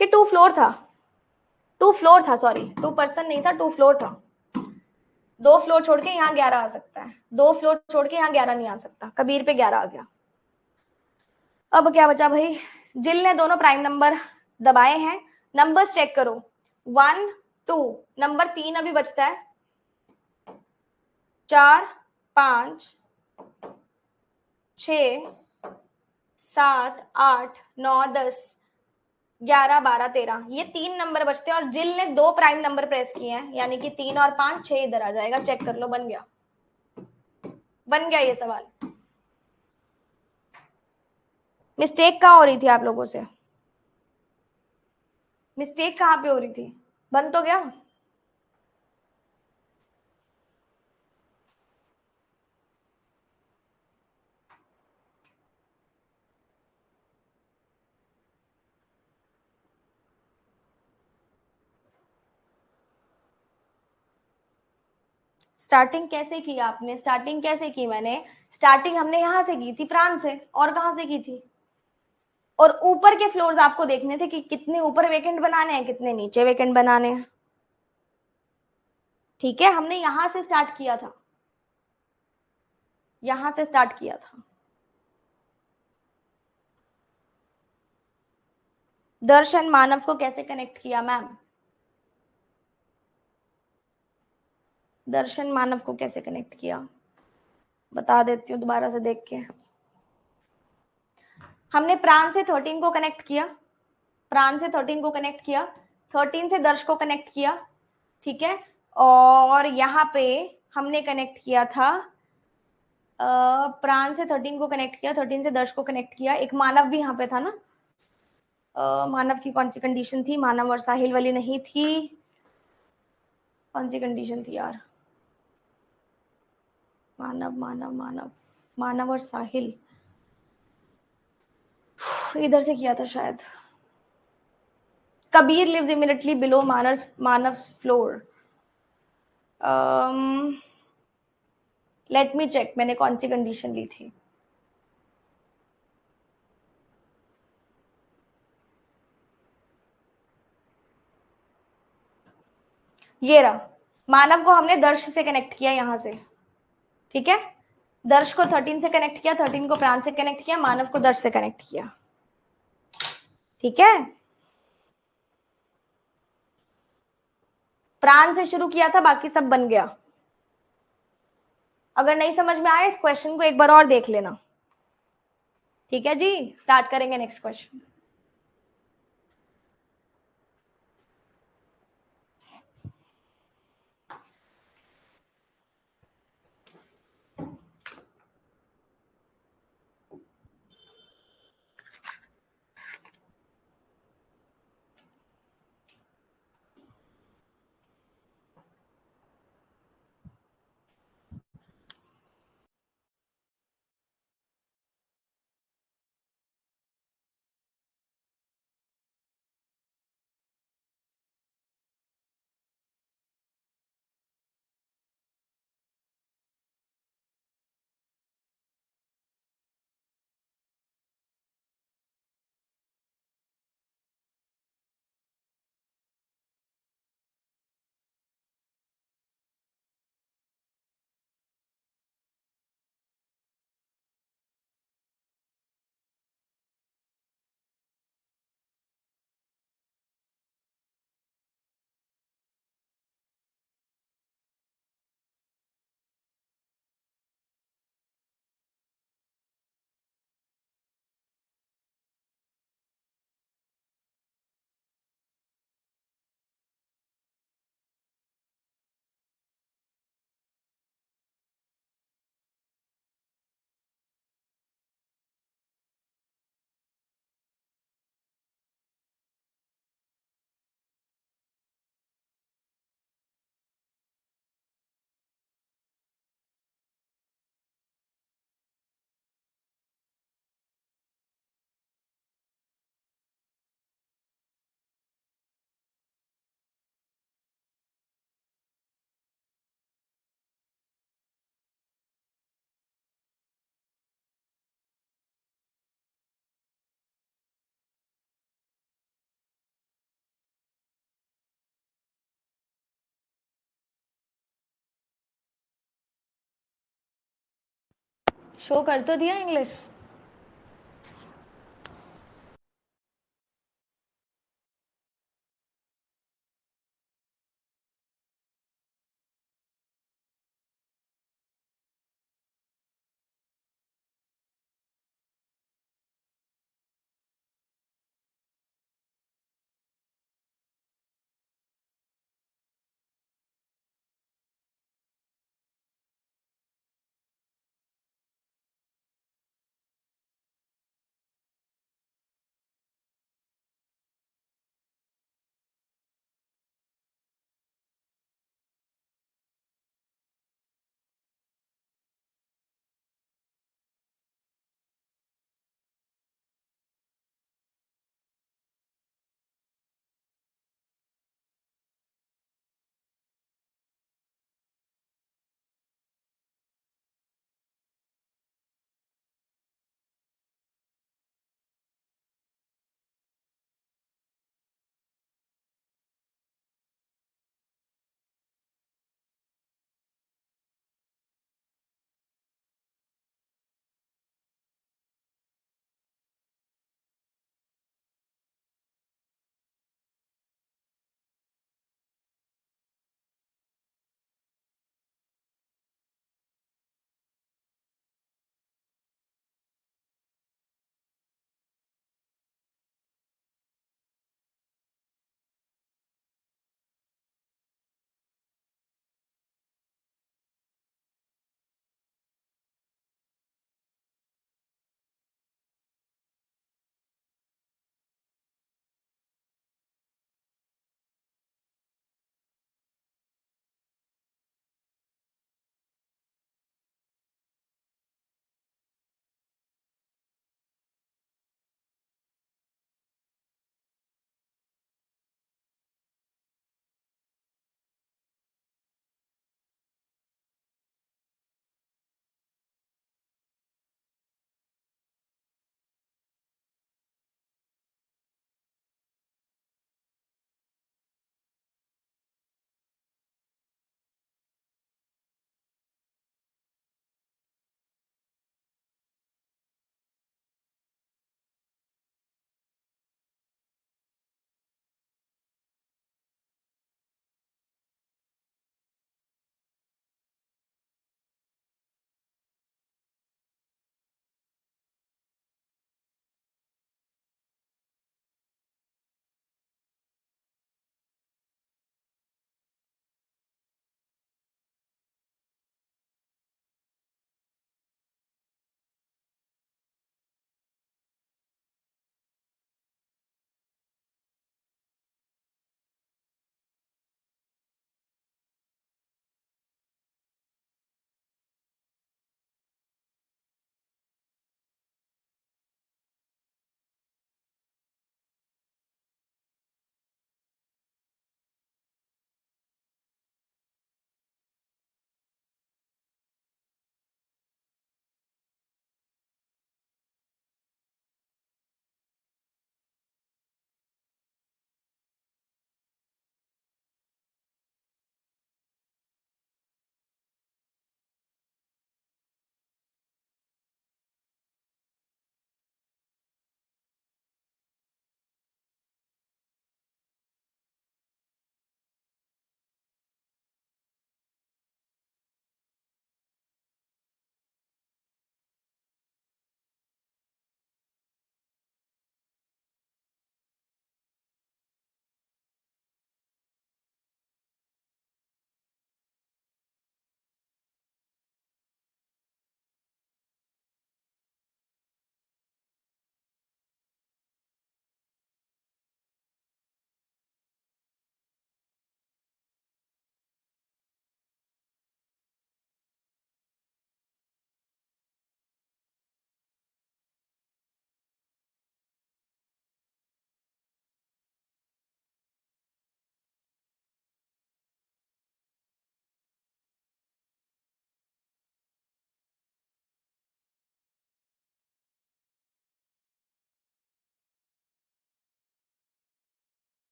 कि 2 फ्लोर था, 2 फ्लोर था, सॉरी 2 पर्सन नहीं था, 2 फ्लोर था। 2 फ्लोर छोड़ के यहाँ 11 आ सकता है, 2 फ्लोर छोड़ के यहाँ 11 नहीं आ सकता। कबीर पे 11 आ गया। अब क्या बचा भाई? जिल ने दोनों प्राइम नंबर दबाए हैं। नंबर्स चेक करो, 1 2, नंबर 3 अभी बचता है, 4 5 6 7 8 9 10 11 12 13, ये 3 नंबर बचते हैं और जिल ने 2 प्राइम नंबर प्रेस किए हैं, यानी कि 3 और 5 6 इधर आ जाएगा। चेक कर लो, बन गया, बन गया ये सवाल। मिस्टेक कहाँ हो रही थी आप लोगों से? मिस्टेक कहाँ पे हो रही थी? बन तो गया। स्टार्टिंग कैसे की आपने? स्टार्टिंग कैसे की मैंने? स्टार्टिंग हमने यहां से की थी, प्राण से। और कहां से की थी? और ऊपर के फ्लोर्स आपको देखने थे कि कितने ऊपर वेकेंट बनाने हैं, कितने नीचे वेकेंट बनाने हैं। ठीक है, हमने यहां से स्टार्ट किया था, यहां से स्टार्ट किया था। दर्शन मानव को कैसे कनेक्ट किया मैम? दर्शन मानव को कैसे कनेक्ट किया बता देती हूँ दोबारा से देख के। हमने प्राण से 13 को कनेक्ट किया, प्राण से 13 को कनेक्ट किया, 13 से दर्श को कनेक्ट किया, ठीक है। और यहाँ पे हमने कनेक्ट किया था, प्राण से 13 को कनेक्ट किया, 13 से दर्श को कनेक्ट किया। एक मानव भी यहाँ पे था ना। मानव की कौन सी कंडीशन थी? मानव और साहिल वाली नहीं थी, कौन सी कंडीशन थी यार? मानव मानव मानव मानव और साहिल, इधर से किया था शायद। कबीर लिव्स इमीडिएटली बिलो मानव फ्लोर। लेट मी चेक, मैंने कौन सी कंडीशन ली थी। ये रहा, मानव को हमने दर्श से कनेक्ट किया यहां से, ठीक है। दर्श को 13 से कनेक्ट किया, 13 को प्राण से कनेक्ट किया, मानव को दर्श से कनेक्ट किया, ठीक है। प्राण से शुरू किया था, बाकी सब बन गया। अगर नहीं समझ में आया इस क्वेश्चन को एक बार और देख लेना, ठीक है जी। स्टार्ट करेंगे नेक्स्ट क्वेश्चन। शो कर तो दिया इंग्लिश।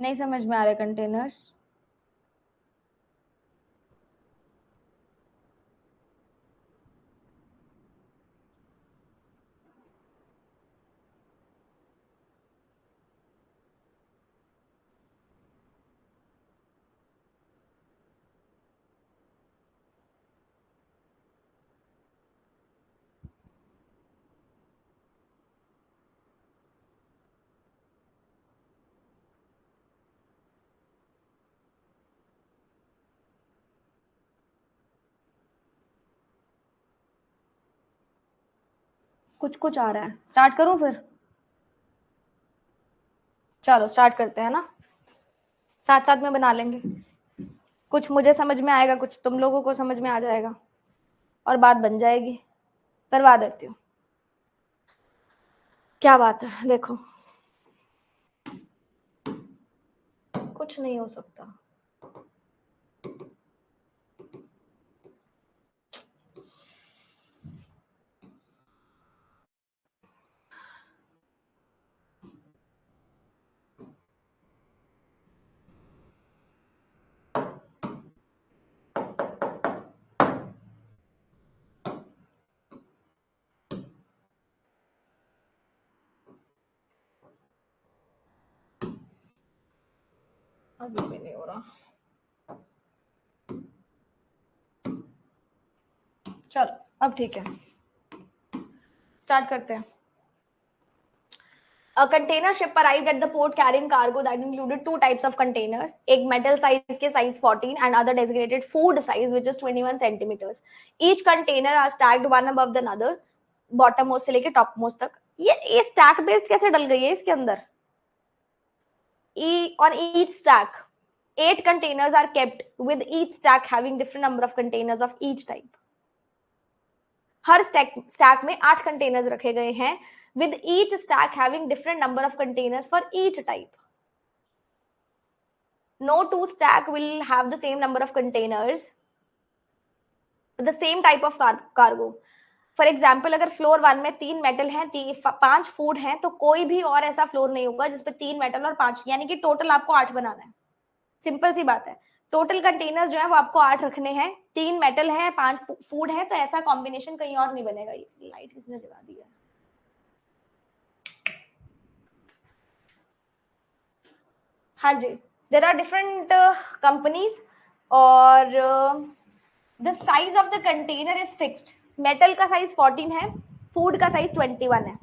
नहीं समझ में आ रहे कंटेनर्स? कुछ कुछ आ रहा है। स्टार्ट करूं फिर? चलो स्टार्ट करते हैं ना, साथ साथ में बना लेंगे। कुछ मुझे समझ में आएगा, कुछ तुम लोगों को समझ में आ जाएगा और बात बन जाएगी। करवा देती हूँ। क्या बात है, देखो कुछ नहीं हो सकता। अभी भी नहीं हो रहा। चलो अब ठीक है, स्टार्ट करते हैं। A container ship arrived at the port carrying cargo that included two types of containers. एक metal size के size 14 and other designated food size which is 21 centimeters. Each container are stacked one above the other, bottom most से लेके top most तक। ये stack based कैसे डल गई है इसके अंदर? On each stack, 8 containers are kept with each stack having different number of containers of each type. Her stack में 8 कंटेनर्स रखे गए हैं with each stack having different number of containers for each type. No two stack will have the same number of containers, the same type of cargo. For example अगर floor 1 में 3 metal हैं, 5 food हैं, तो कोई भी और ऐसा floor नहीं होगा जिसपे 3 मेटल और 5, यानी कि टोटल आपको 8 बनाना है। सिंपल सी बात है, टोटल कंटेनर्स जो है वो आपको 8 रखने हैं, 3 मेटल है, 5 फूड है, तो ऐसा कॉम्बिनेशन कहीं और नहीं बनेगा। लाइट किसने जला दी है? हाँ जी, देर आर डिफरेंट कंपनीज और the size of the container is fixed. Metal का साइज 14 है, फूड का साइज 21 है,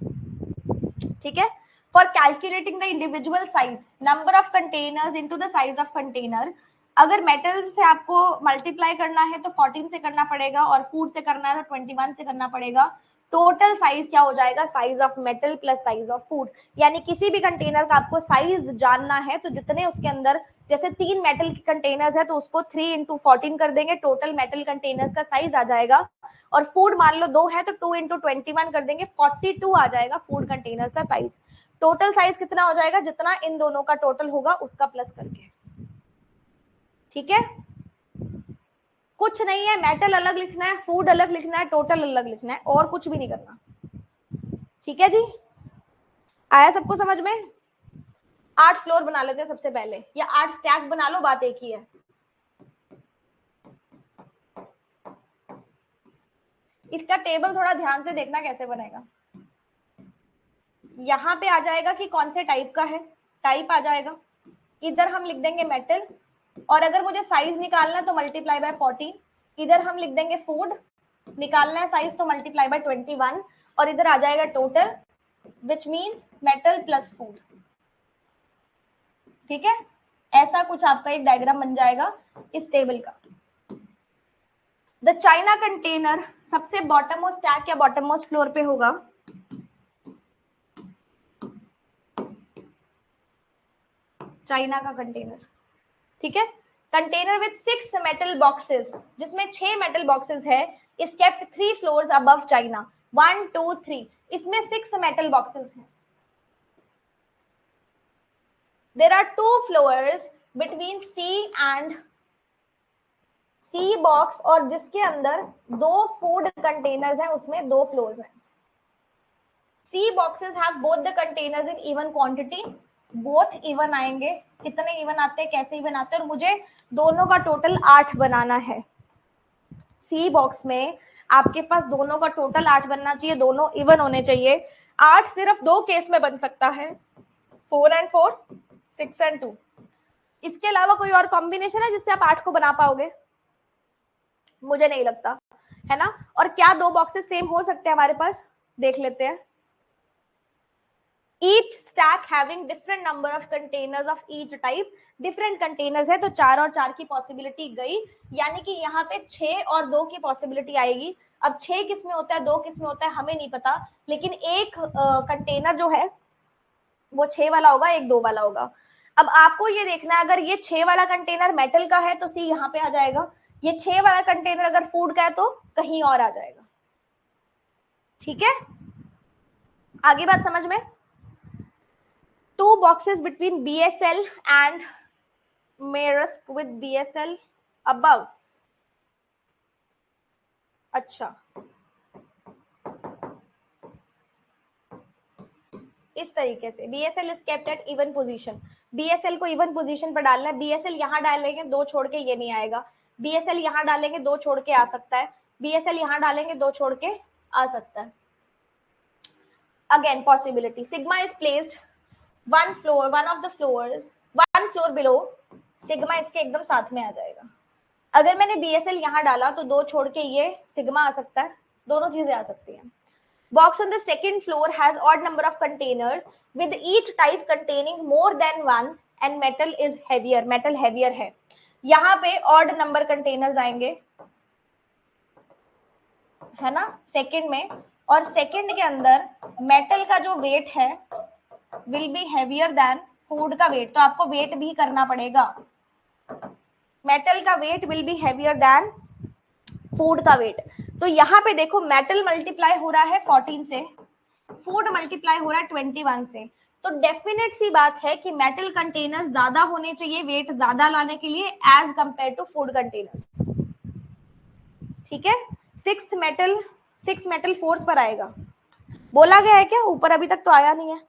ठीक है। For calculating the individual size, number of containers into the size of container, अगर मेटल से आपको मल्टीप्लाई करना है तो 14 से करना पड़ेगा और फूड से करना है तो 21 से करना पड़ेगा। टोटल साइज क्या हो जाएगा? Size of metal plus size of food. यानी किसी भी कंटेनर का आपको साइज जानना है तो जितने उसके अंदर, जैसे 3 मेटल के कंटेनर्स है तो उसको 3 इंटू 14 कर देंगे, टोटल मेटल कंटेनर्स का साइज आ जाएगा। और फूड मान लो 2 है तो 2 इंटू 21 कर देंगे, 42 आ जाएगा फूड कंटेनर्स का साइज। टोटल साइज कितना हो जाएगा? जितना इन दोनों का टोटल होगा उसका प्लस करके, ठीक है। कुछ नहीं है, मेटल अलग लिखना है, फूड अलग लिखना है, टोटल अलग लिखना है, और कुछ भी नहीं करना, ठीक है जी। आया सबको समझ में? 8 फ्लोर बना लेते हैं सबसे पहले, या 8 स्टैक बना लो, बात एक ही है। इसका टेबल थोड़ा ध्यान से देखना कैसे बनेगा। यहाँ पे आ जाएगा कि कौन से टाइप का है, टाइप आ जाएगा, इधर हम लिख देंगे मेटल, और अगर मुझे साइज निकालना है तो मल्टीप्लाई बाय 14, इधर हम लिख देंगे फूड, निकालना है साइज तो मल्टीप्लाई बाय 21, और इधर आ जाएगा total which means metal plus food, ठीक है। ऐसा कुछ आपका एक डायग्राम बन जाएगा इस टेबल का। द चाइना कंटेनर सबसे बॉटम मोस्ट स्टैक या बॉटम मोस्ट फ्लोर पे होगा। चाइना का कंटेनर, ठीक है। कंटेनर विद 6 मेटल बॉक्सेस, जिसमें 6 मेटल बॉक्सेस है, is kept 3 floors above China, 1 2 3, इसमें 6 मेटल बॉक्सेस हैं। There are 2 floors between C and C box, और जिसके अंदर 2 फूड कंटेनर्स हैं, उसमें 2 फ्लोर्स हैं। C boxes have both the containers in even quantity, both even आएंगे, कितने इवन आते हैं, कैसे इवन आते हैं, और मुझे दोनों का टोटल 8 बनाना है। सी बॉक्स में आपके पास दोनों का टोटल 8 बनना चाहिए, दोनों इवन होने चाहिए। 8 सिर्फ दो केस में बन सकता है, 4 and 4, 6 and 2। इसके अलावा कोई और कॉम्बिनेशन है जिससे आप 8 को बना पाओगे? मुझे नहीं लगता, है ना। और क्या दो बॉक्सेस सेम हो सकते हैं हमारे पास? देख लेते हैं। each stack having different number of containers of each type, different containers है तो 4 और 4 की पॉसिबिलिटी गई, यानी कि यहाँ पे 6 और 2 की पॉसिबिलिटी आएगी। अब 6 किस में होता है, 2 किस में होता है, हमें नहीं पता, लेकिन एक कंटेनर जो है वो 6 वाला होगा, एक 2 वाला होगा। अब आपको ये देखना है, अगर ये 6 वाला कंटेनर मेटल का है तो सी यहाँ पे आ जाएगा, ये 6 वाला कंटेनर अगर फूड का है तो कहीं और आ जाएगा। ठीक है, आगे बात समझ में? 2 boxes between BSL and Maersk with BSL above। अच्छा, इस तरीके से BSL is kept at even position। BSL को even position पर डालना है। BSL यहाँ डालेंगे, 2 छोड़ के ये नहीं आएगा। BSL यहाँ डालेंगे, 2 छोड़ के आ सकता है। BSL यहाँ डालेंगे, 2 छोड़ के आ सकता है। Again possibility, sigma is placed one of the floors, one floor below, sigma इसके एकदम साथ में आ जाएगा। अगर मैंने BSL यहाँ डाला तो 2 छोड़ के ये सिग्मा आ सकता है, दोनों चीजें आ सकती हैं। Box on the second floor has odd number of containers with each type containing more than one and metal is heavier, metal heavier है। यहाँ पे odd number containers आएंगे, है ना, सेकंड में, और सेकंड के अंदर मेटल का जो वेट है will be heavier than food का वेट, तो आपको वेट भी करना पड़ेगा। मेटल का weight will be heavier than food का वेट। तो यहाँ पे देखो मेटल मल्टीप्लाई हो रहा है 14 से, फूड मल्टीप्लाई हो रहा है 21 से, तो डेफिनेट सी बात है कि मेटल कंटेनर ज्यादा होने चाहिए वेट ज्यादा लाने के लिए as compare to food containers. ठीक है, सिक्स मेटल फोर्थ पर आएगा, बोला गया है क्या? ऊपर अभी तक तो आया नहीं है।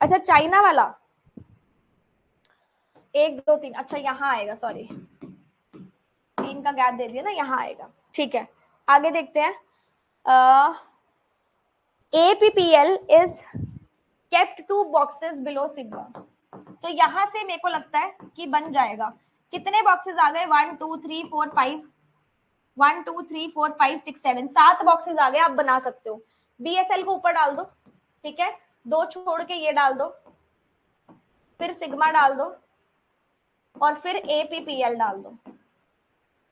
अच्छा, चाइना वाला 1 2 3, अच्छा यहाँ आएगा, सॉरी 3 का गैप दे दिया ना, यहाँ आएगा। ठीक है, आगे देखते हैं। APPL is kept 2 boxes below sigma, तो यहां से मेरे को लगता है कि बन जाएगा। कितने बॉक्सेस आ गए? 1 2 3 4 5, 1 2 3 4 5 6 7, 7 बॉक्सेस आ गए, आप बना सकते हो। BSL को ऊपर डाल दो, ठीक है, 2 छोड़ के ये डाल दो, फिर सिग्मा डाल दो, और फिर APPL डाल दो,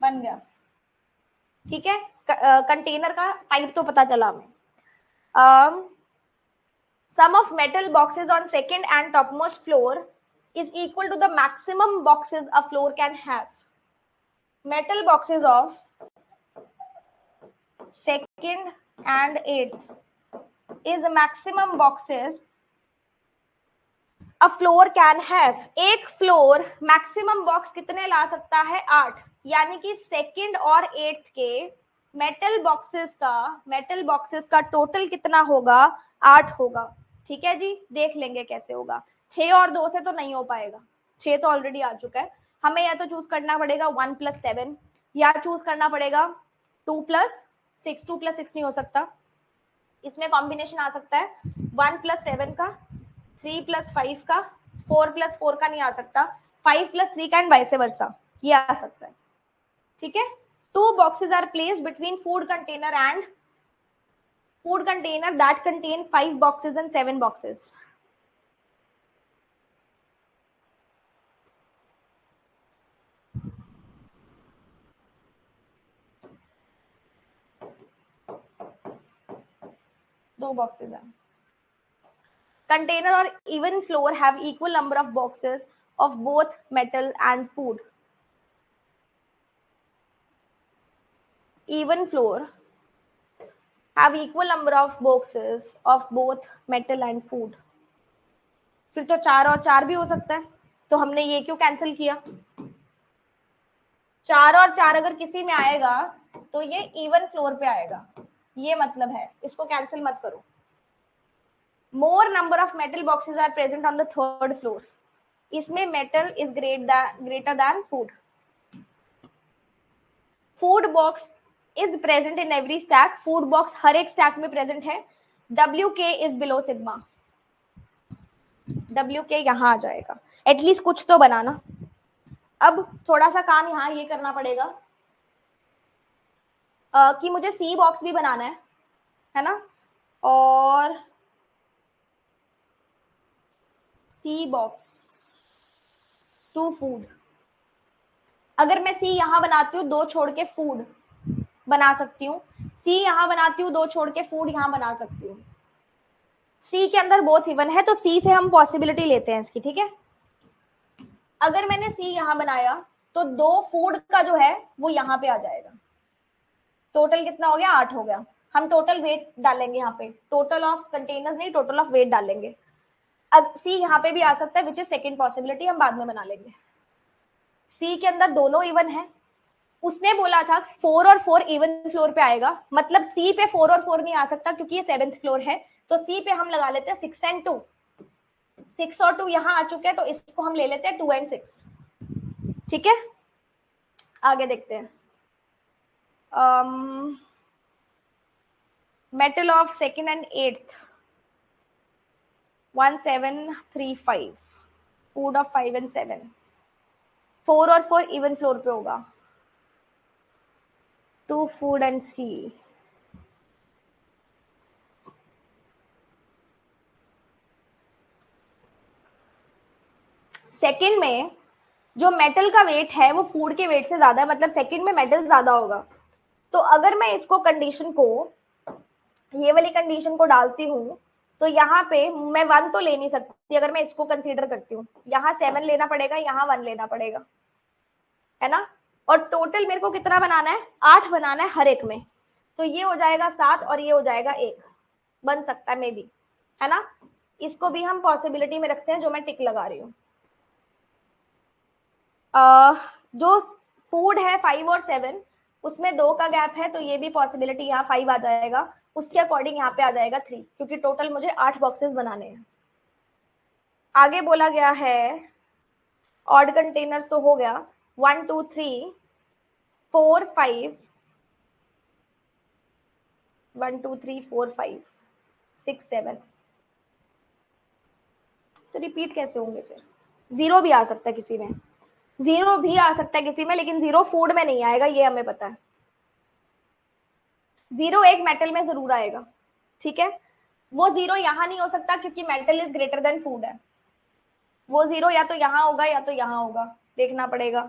बन गया। ठीक है, कंटेनर का टाइप तो पता चला हमें। Sum of metal boxes on second and topmost floor is equal to the maximum boxes a floor can have. Metal boxes of second and eighth is maximum boxes a floor can have। एक floor maximum box कितने ला सकता है? 8, यानी कि second और eighth के metal boxes का total कितना होगा? 8 होगा। ठीक है जी, देख लेंगे कैसे होगा। 6 और 2 से तो नहीं हो पाएगा, 6 तो ऑलरेडी आ चुका है। हमें या तो चूज करना पड़ेगा 1 + 7, या चूज करना पड़ेगा 2 + 6। 2 + 6 नहीं हो सकता, इसमें कॉम्बिनेशन आ सकता है 1 + 7 का, 3 + 5 का, 4 + 4 का नहीं आ सकता, 5 + 3 का, एंड वाइस वर्सा, ये आ सकता है। ठीक है, 2 boxes are placed between food container that contain 5 boxes and 7 boxes। दो बॉक्सेस हैं। कंटेनर और even floor have equal number of boxes of both metal and food। Even floor have equal number of boxes of both metal and food। फिर तो 4 और 4 भी हो सकता है, तो हमने ये क्यों कैंसिल किया? 4 और 4 अगर किसी में आएगा तो ये इवन फ्लोर पे आएगा, ये मतलब है, इसको कैंसिल मत करो। More number of metal boxes are present on the third floor. इसमें metal is greater than food. Food box is present in every stack. Food box हर एक स्टैक में प्रेजेंट है. डब्ल्यू के इज बिलो सिग्मा. डब्ल्यू के यहां आ जाएगा. At least कुछ तो बनाना. अब थोड़ा सा काम यहाँ ये करना पड़ेगा कि मुझे सी बॉक्स भी बनाना है ना. और सी बॉक्स टू फूड. अगर मैं सी यहां बनाती हूँ, दो छोड़ के फूड बना सकती हूँ. सी यहां बनाती हूँ, दो छोड़ के फूड यहां बना सकती हूँ. सी के अंदर बोथ इवन है, तो सी से हम पॉसिबिलिटी लेते हैं इसकी. ठीक है, अगर मैंने सी यहां बनाया तो दो फूड का जो है वो यहां पे आ जाएगा. टोटल कितना हो गया? 8 हो गया. हम टोटल वेट डालेंगे यहाँ पे. टोटल ऑफ कंटेनर्स नहीं, टोटल ऑफ वेट डालेंगे. अब सी यहाँ पे भी आ सकता है, विच इज सेकेंड पॉसिबिलिटी, हम बाद में बना लेंगे. सी के अंदर दोनों इवन है. उसने बोला था 4 और 4 इवन फ्लोर पे आएगा. मतलब सी पे 4 और 4 नहीं आ सकता क्योंकि ये 7th फ्लोर है. तो सी पे हम लगा लेते हैं 6 एंड 2. 6 और 2 यहाँ आ चुके हैं, तो इसको हम ले लेते हैं 2 एंड 6. ठीक है, आगे देखते हैं. Metal of second and 8th 1735. Food of 5 and 7. 4 और 4 इवन फ्लोर पे होगा. 2 फूड एंड सी. सेकेंड में जो मेटल का वेट है वो फूड के वेट से ज्यादा है. मतलब सेकेंड में मेटल ज्यादा होगा. तो अगर मैं इसको कंडीशन को, ये वाली कंडीशन को डालती हूँ, तो यहाँ पे मैं 1 तो ले नहीं सकती. अगर मैं इसको कंसीडर करती हूँ, यहाँ 7 लेना पड़ेगा, यहाँ 1 लेना पड़ेगा, है ना. और टोटल मेरे को कितना बनाना है? 8 बनाना है हर एक में. तो ये हो जाएगा 7 और ये हो जाएगा 1. बन सकता है मे बी, है ना. इसको भी हम पॉसिबिलिटी में रखते हैं, जो मैं टिक लगा रही हूँ. जो फूड है 5 और 7, उसमें 2 का गैप है, तो ये भी पॉसिबिलिटी यहाँ 5 आ जाएगा. उसके अकॉर्डिंग यहाँ पे आ जाएगा 3, क्योंकि टोटल मुझे 8 बॉक्सेस बनाने हैं. आगे बोला गया है ऑड कंटेनर्स तो हो गया. 1 2 3 4 5. 1 2 3 4 5 6 7. तो रिपीट कैसे होंगे फिर? जीरो भी आ सकता है किसी में. जीरो भी आ सकता है किसी में, लेकिन जीरो फूड में नहीं आएगा, ये हमें पता है. जीरो एक मेटल में जरूर आएगा. ठीक है, वो जीरो यहां नहीं हो सकता क्योंकि metal is greater than food है. वो जीरो या तो यहां होगा या तो यहां होगा, देखना पड़ेगा.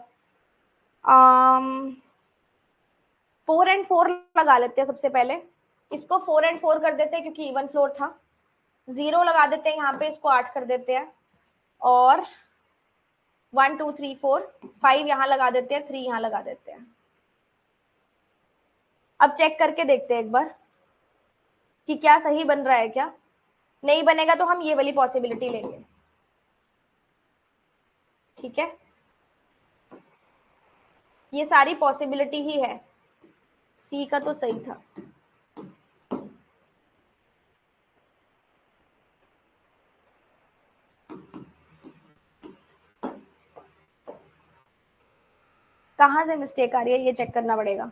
4 एंड 4 लगा लेते हैं सबसे पहले. इसको 4 एंड 4 कर देते हैं क्योंकि इवन फ्लोर था. जीरो लगा देते हैं यहाँ पे, इसको 8 कर देते हैं. और 1 2 3 4 5 यहाँ लगा देते हैं, 3 यहाँ लगा देते हैं. अब चेक करके देखते हैं एक बार कि क्या सही बन रहा है. क्या नहीं बनेगा तो हम ये वाली पॉसिबिलिटी लेंगे. ठीक है, ये सारी पॉसिबिलिटी ही है. सी का तो सही था. कहाँ से मिस्टेक आ रही है ये चेक करना पड़ेगा.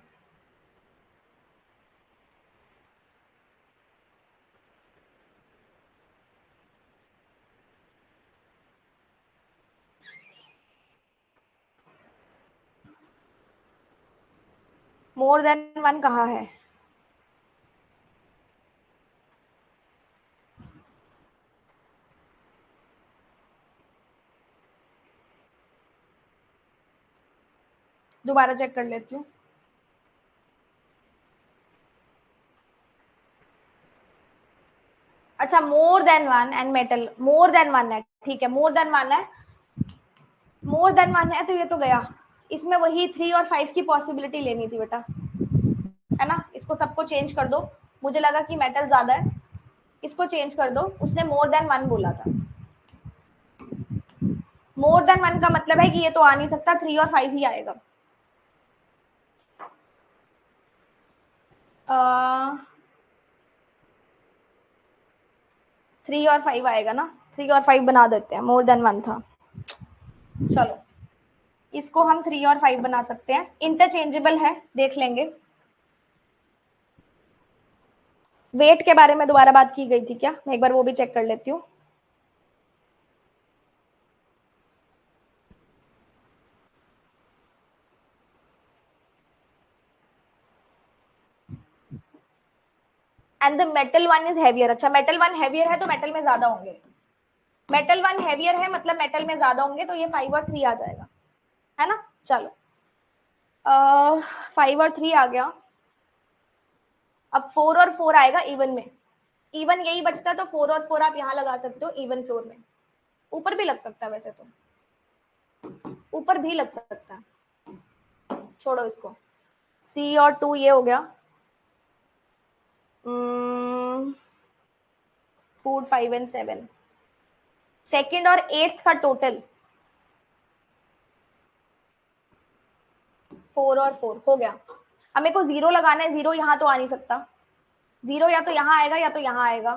मोर देन 1 कहाँ है? दोबारा चेक कर लेती हूँ. अच्छा, मोर than 1 and metal. More than 1 है, ठीक है, मोर देन 1 है. मोर देन 1 है तो ये तो गया. इसमें वही 3 और 5 की पॉसिबिलिटी लेनी थी बेटा, है ना. इसको सबको चेंज कर दो. मुझे लगा कि मेटल ज्यादा है, इसको चेंज कर दो. उसने मोर देन 1 बोला था. मोर देन 1 का मतलब है कि ये तो आ नहीं सकता, 3 और 5 ही आएगा. 3 और 5 आएगा ना, 3 और 5 बना देते हैं, मोर देन 1 था। चलो इसको हम 3 और 5 बना सकते हैं, इंटरचेंजेबल है, देख लेंगे। वेट के बारे में दोबारा बात की गई थी क्या? मैं एक बार वो भी चेक कर लेती हूँ। And the metal one is heavier. अच्छा मेटल वन हैवियर है तो मेटल में ज्यादा होंगे, मेटल वन हैवियर है मतलब मेटल में ज्यादा होंगे, तो ये 5 और 3 आ जाएगा, है ना। चलो 5 और 3 आ गया। अब 4 और 4 आएगा इवन में, इवन यही बचता है, तो 4 और 4 आप यहाँ लगा सकते हो इवन फ्लोर में। ऊपर भी लग सकता है, वैसे तो ऊपर भी लग सकता है, छोड़ो इसको। C और 2 ये हो गया। फूड 5 एंड 7, सेकेंड और 8th का टोटल 4 और 4 हो गया। अब मेरे को 0 लगाना है, 0 यहाँ तो आ नहीं सकता, 0 या तो यहाँ आएगा या तो यहाँ आएगा।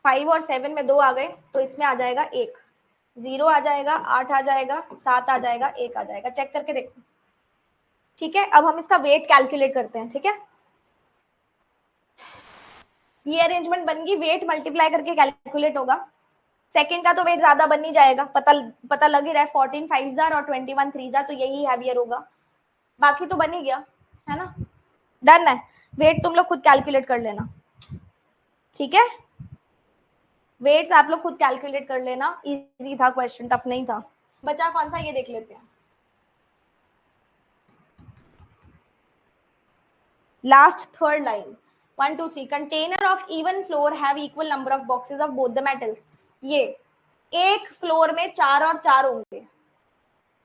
5 और 7 में 2 आ गए, तो इसमें आ जाएगा 1, 0 आ जाएगा, 8 आ जाएगा, 7 आ जाएगा, 1 आ जाएगा। चेक करके देखो, ठीक है। अब हम इसका वेट कैलकुलेट करते हैं, ठीक है। ये अरेंजमेंट बन गई, वेट मल्टीप्लाई करके कैलकुलेट होगा। सेकंड का तो वेट ज्यादा बन नहीं जाएगा, पता लग ही रहा है, 14 5 और 21 3 तो यही हैवियर होगा, बाकी तो बन ही गया, है ना। डन है, वेट तुम लोग खुद कैलकुलेट कर लेना, ठीक है। वेट्स आप लोग खुद कैलकुलेट कर लेना, इजी था क्वेश्चन, टफ नहीं था। बचा कौन सा ये देख लेते हैं। Last third line 1 2 3 container of even floor have equal number of boxes of both the metals. ये एक फ्लोर में 4 और 4 होंगे,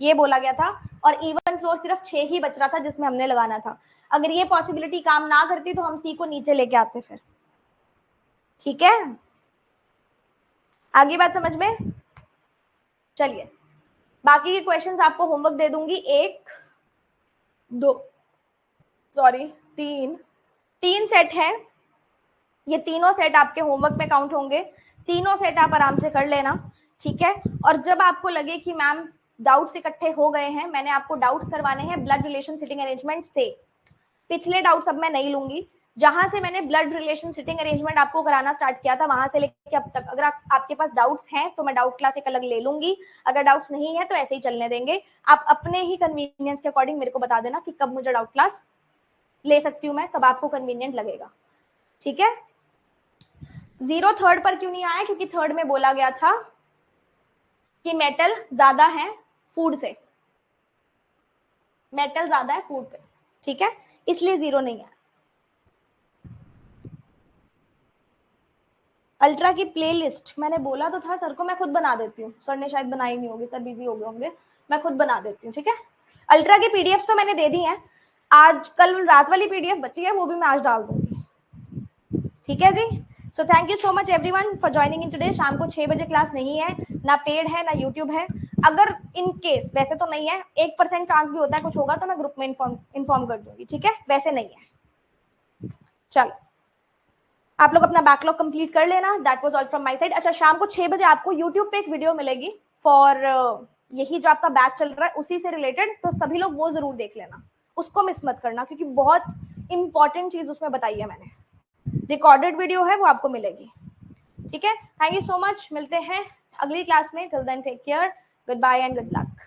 ये बोला गया था, और इवन फ्लोर सिर्फ 6 ही बच रहा था जिसमें हमने लगाना था। अगर ये पॉसिबिलिटी काम ना करती तो हम सी को नीचे लेके आते फिर, ठीक है। आगे बात समझ में। चलिए बाकी के क्वेश्चंस आपको होमवर्क दे दूंगी, 1 2 सॉरी 3 सेट है, ये तीनों सेट आपके होमवर्क में काउंट होंगे, तीनों सेट आप आराम से कर लेना, ठीक है। और जब आपको लगे कि मैम डाउट्स इकट्ठे हो गए हैं, मैंने आपको डाउट्स करवाने हैं ब्लड रिलेशन सिटिंग अरेंजमेंट से, पिछले डाउट्स अब मैं नहीं लूंगी। जहां से मैंने ब्लड रिलेशन सिटिंग अरेंजमेंट आपको कराना स्टार्ट किया था, वहां से लेके अब तक अगर आपके पास डाउट्स हैं तो मैं डाउट क्लास एक अलग ले लूंगी, अगर डाउट्स नहीं है तो ऐसे ही चलने देंगे। आप अपने ही कन्वीनियंस के अकॉर्डिंग मेरे को बता देना कि कब मुझे डाउट क्लास ले सकती हूँ मैं, कब आपको कन्वीनियंट लगेगा, ठीक है। 0 थर्ड पर क्यों नहीं आया? क्योंकि थर्ड में बोला गया था कि मेटल ज्यादा है फूड से, मेटल ज्यादा है फूड पे, ठीक है, इसलिए 0 नहीं है। अल्ट्रा की प्लेलिस्ट मैंने बोला तो था सर को, मैं खुद बना देती हूँ, सर ने शायद बनाई नहीं होगी, सर बिजी हो गए होंगे, मैं खुद बना देती हूँ, ठीक है। अल्ट्रा की पीडीएफ तो मैंने दे दी है, आज कल रात वाली पीडीएफ बची है, वो भी मैं आज डाल दूंगी, ठीक है जी। So thank you so much everyone for joining in today. शाम को 6 बजे क्लास नहीं है, ना पेड है ना यूट्यूब है। अगर इन केस, वैसे तो नहीं है, 1% चांस भी होता है कुछ होगा तो मैं ग्रुप में इन्फॉर्म कर दूंगी, ठीक है, वैसे नहीं है। चलो आप लोग अपना बैकलॉग कंप्लीट कर लेना, that was all from my side. अच्छा शाम को 6 बजे आपको यूट्यूब पे एक वीडियो मिलेगी फॉर यही जो आपका बैच चल रहा है उसी से रिलेटेड, तो सभी लोग वो जरूर देख लेना, उसको मिस मत करना, क्योंकि बहुत इंपॉर्टेंट चीज उसमें बताई है मैंने, रिकॉर्डेड वीडियो है वो आपको मिलेगी, ठीक है। थैंक यू सो मच, मिलते हैं अगली क्लास में, till then take care, goodbye and good luck.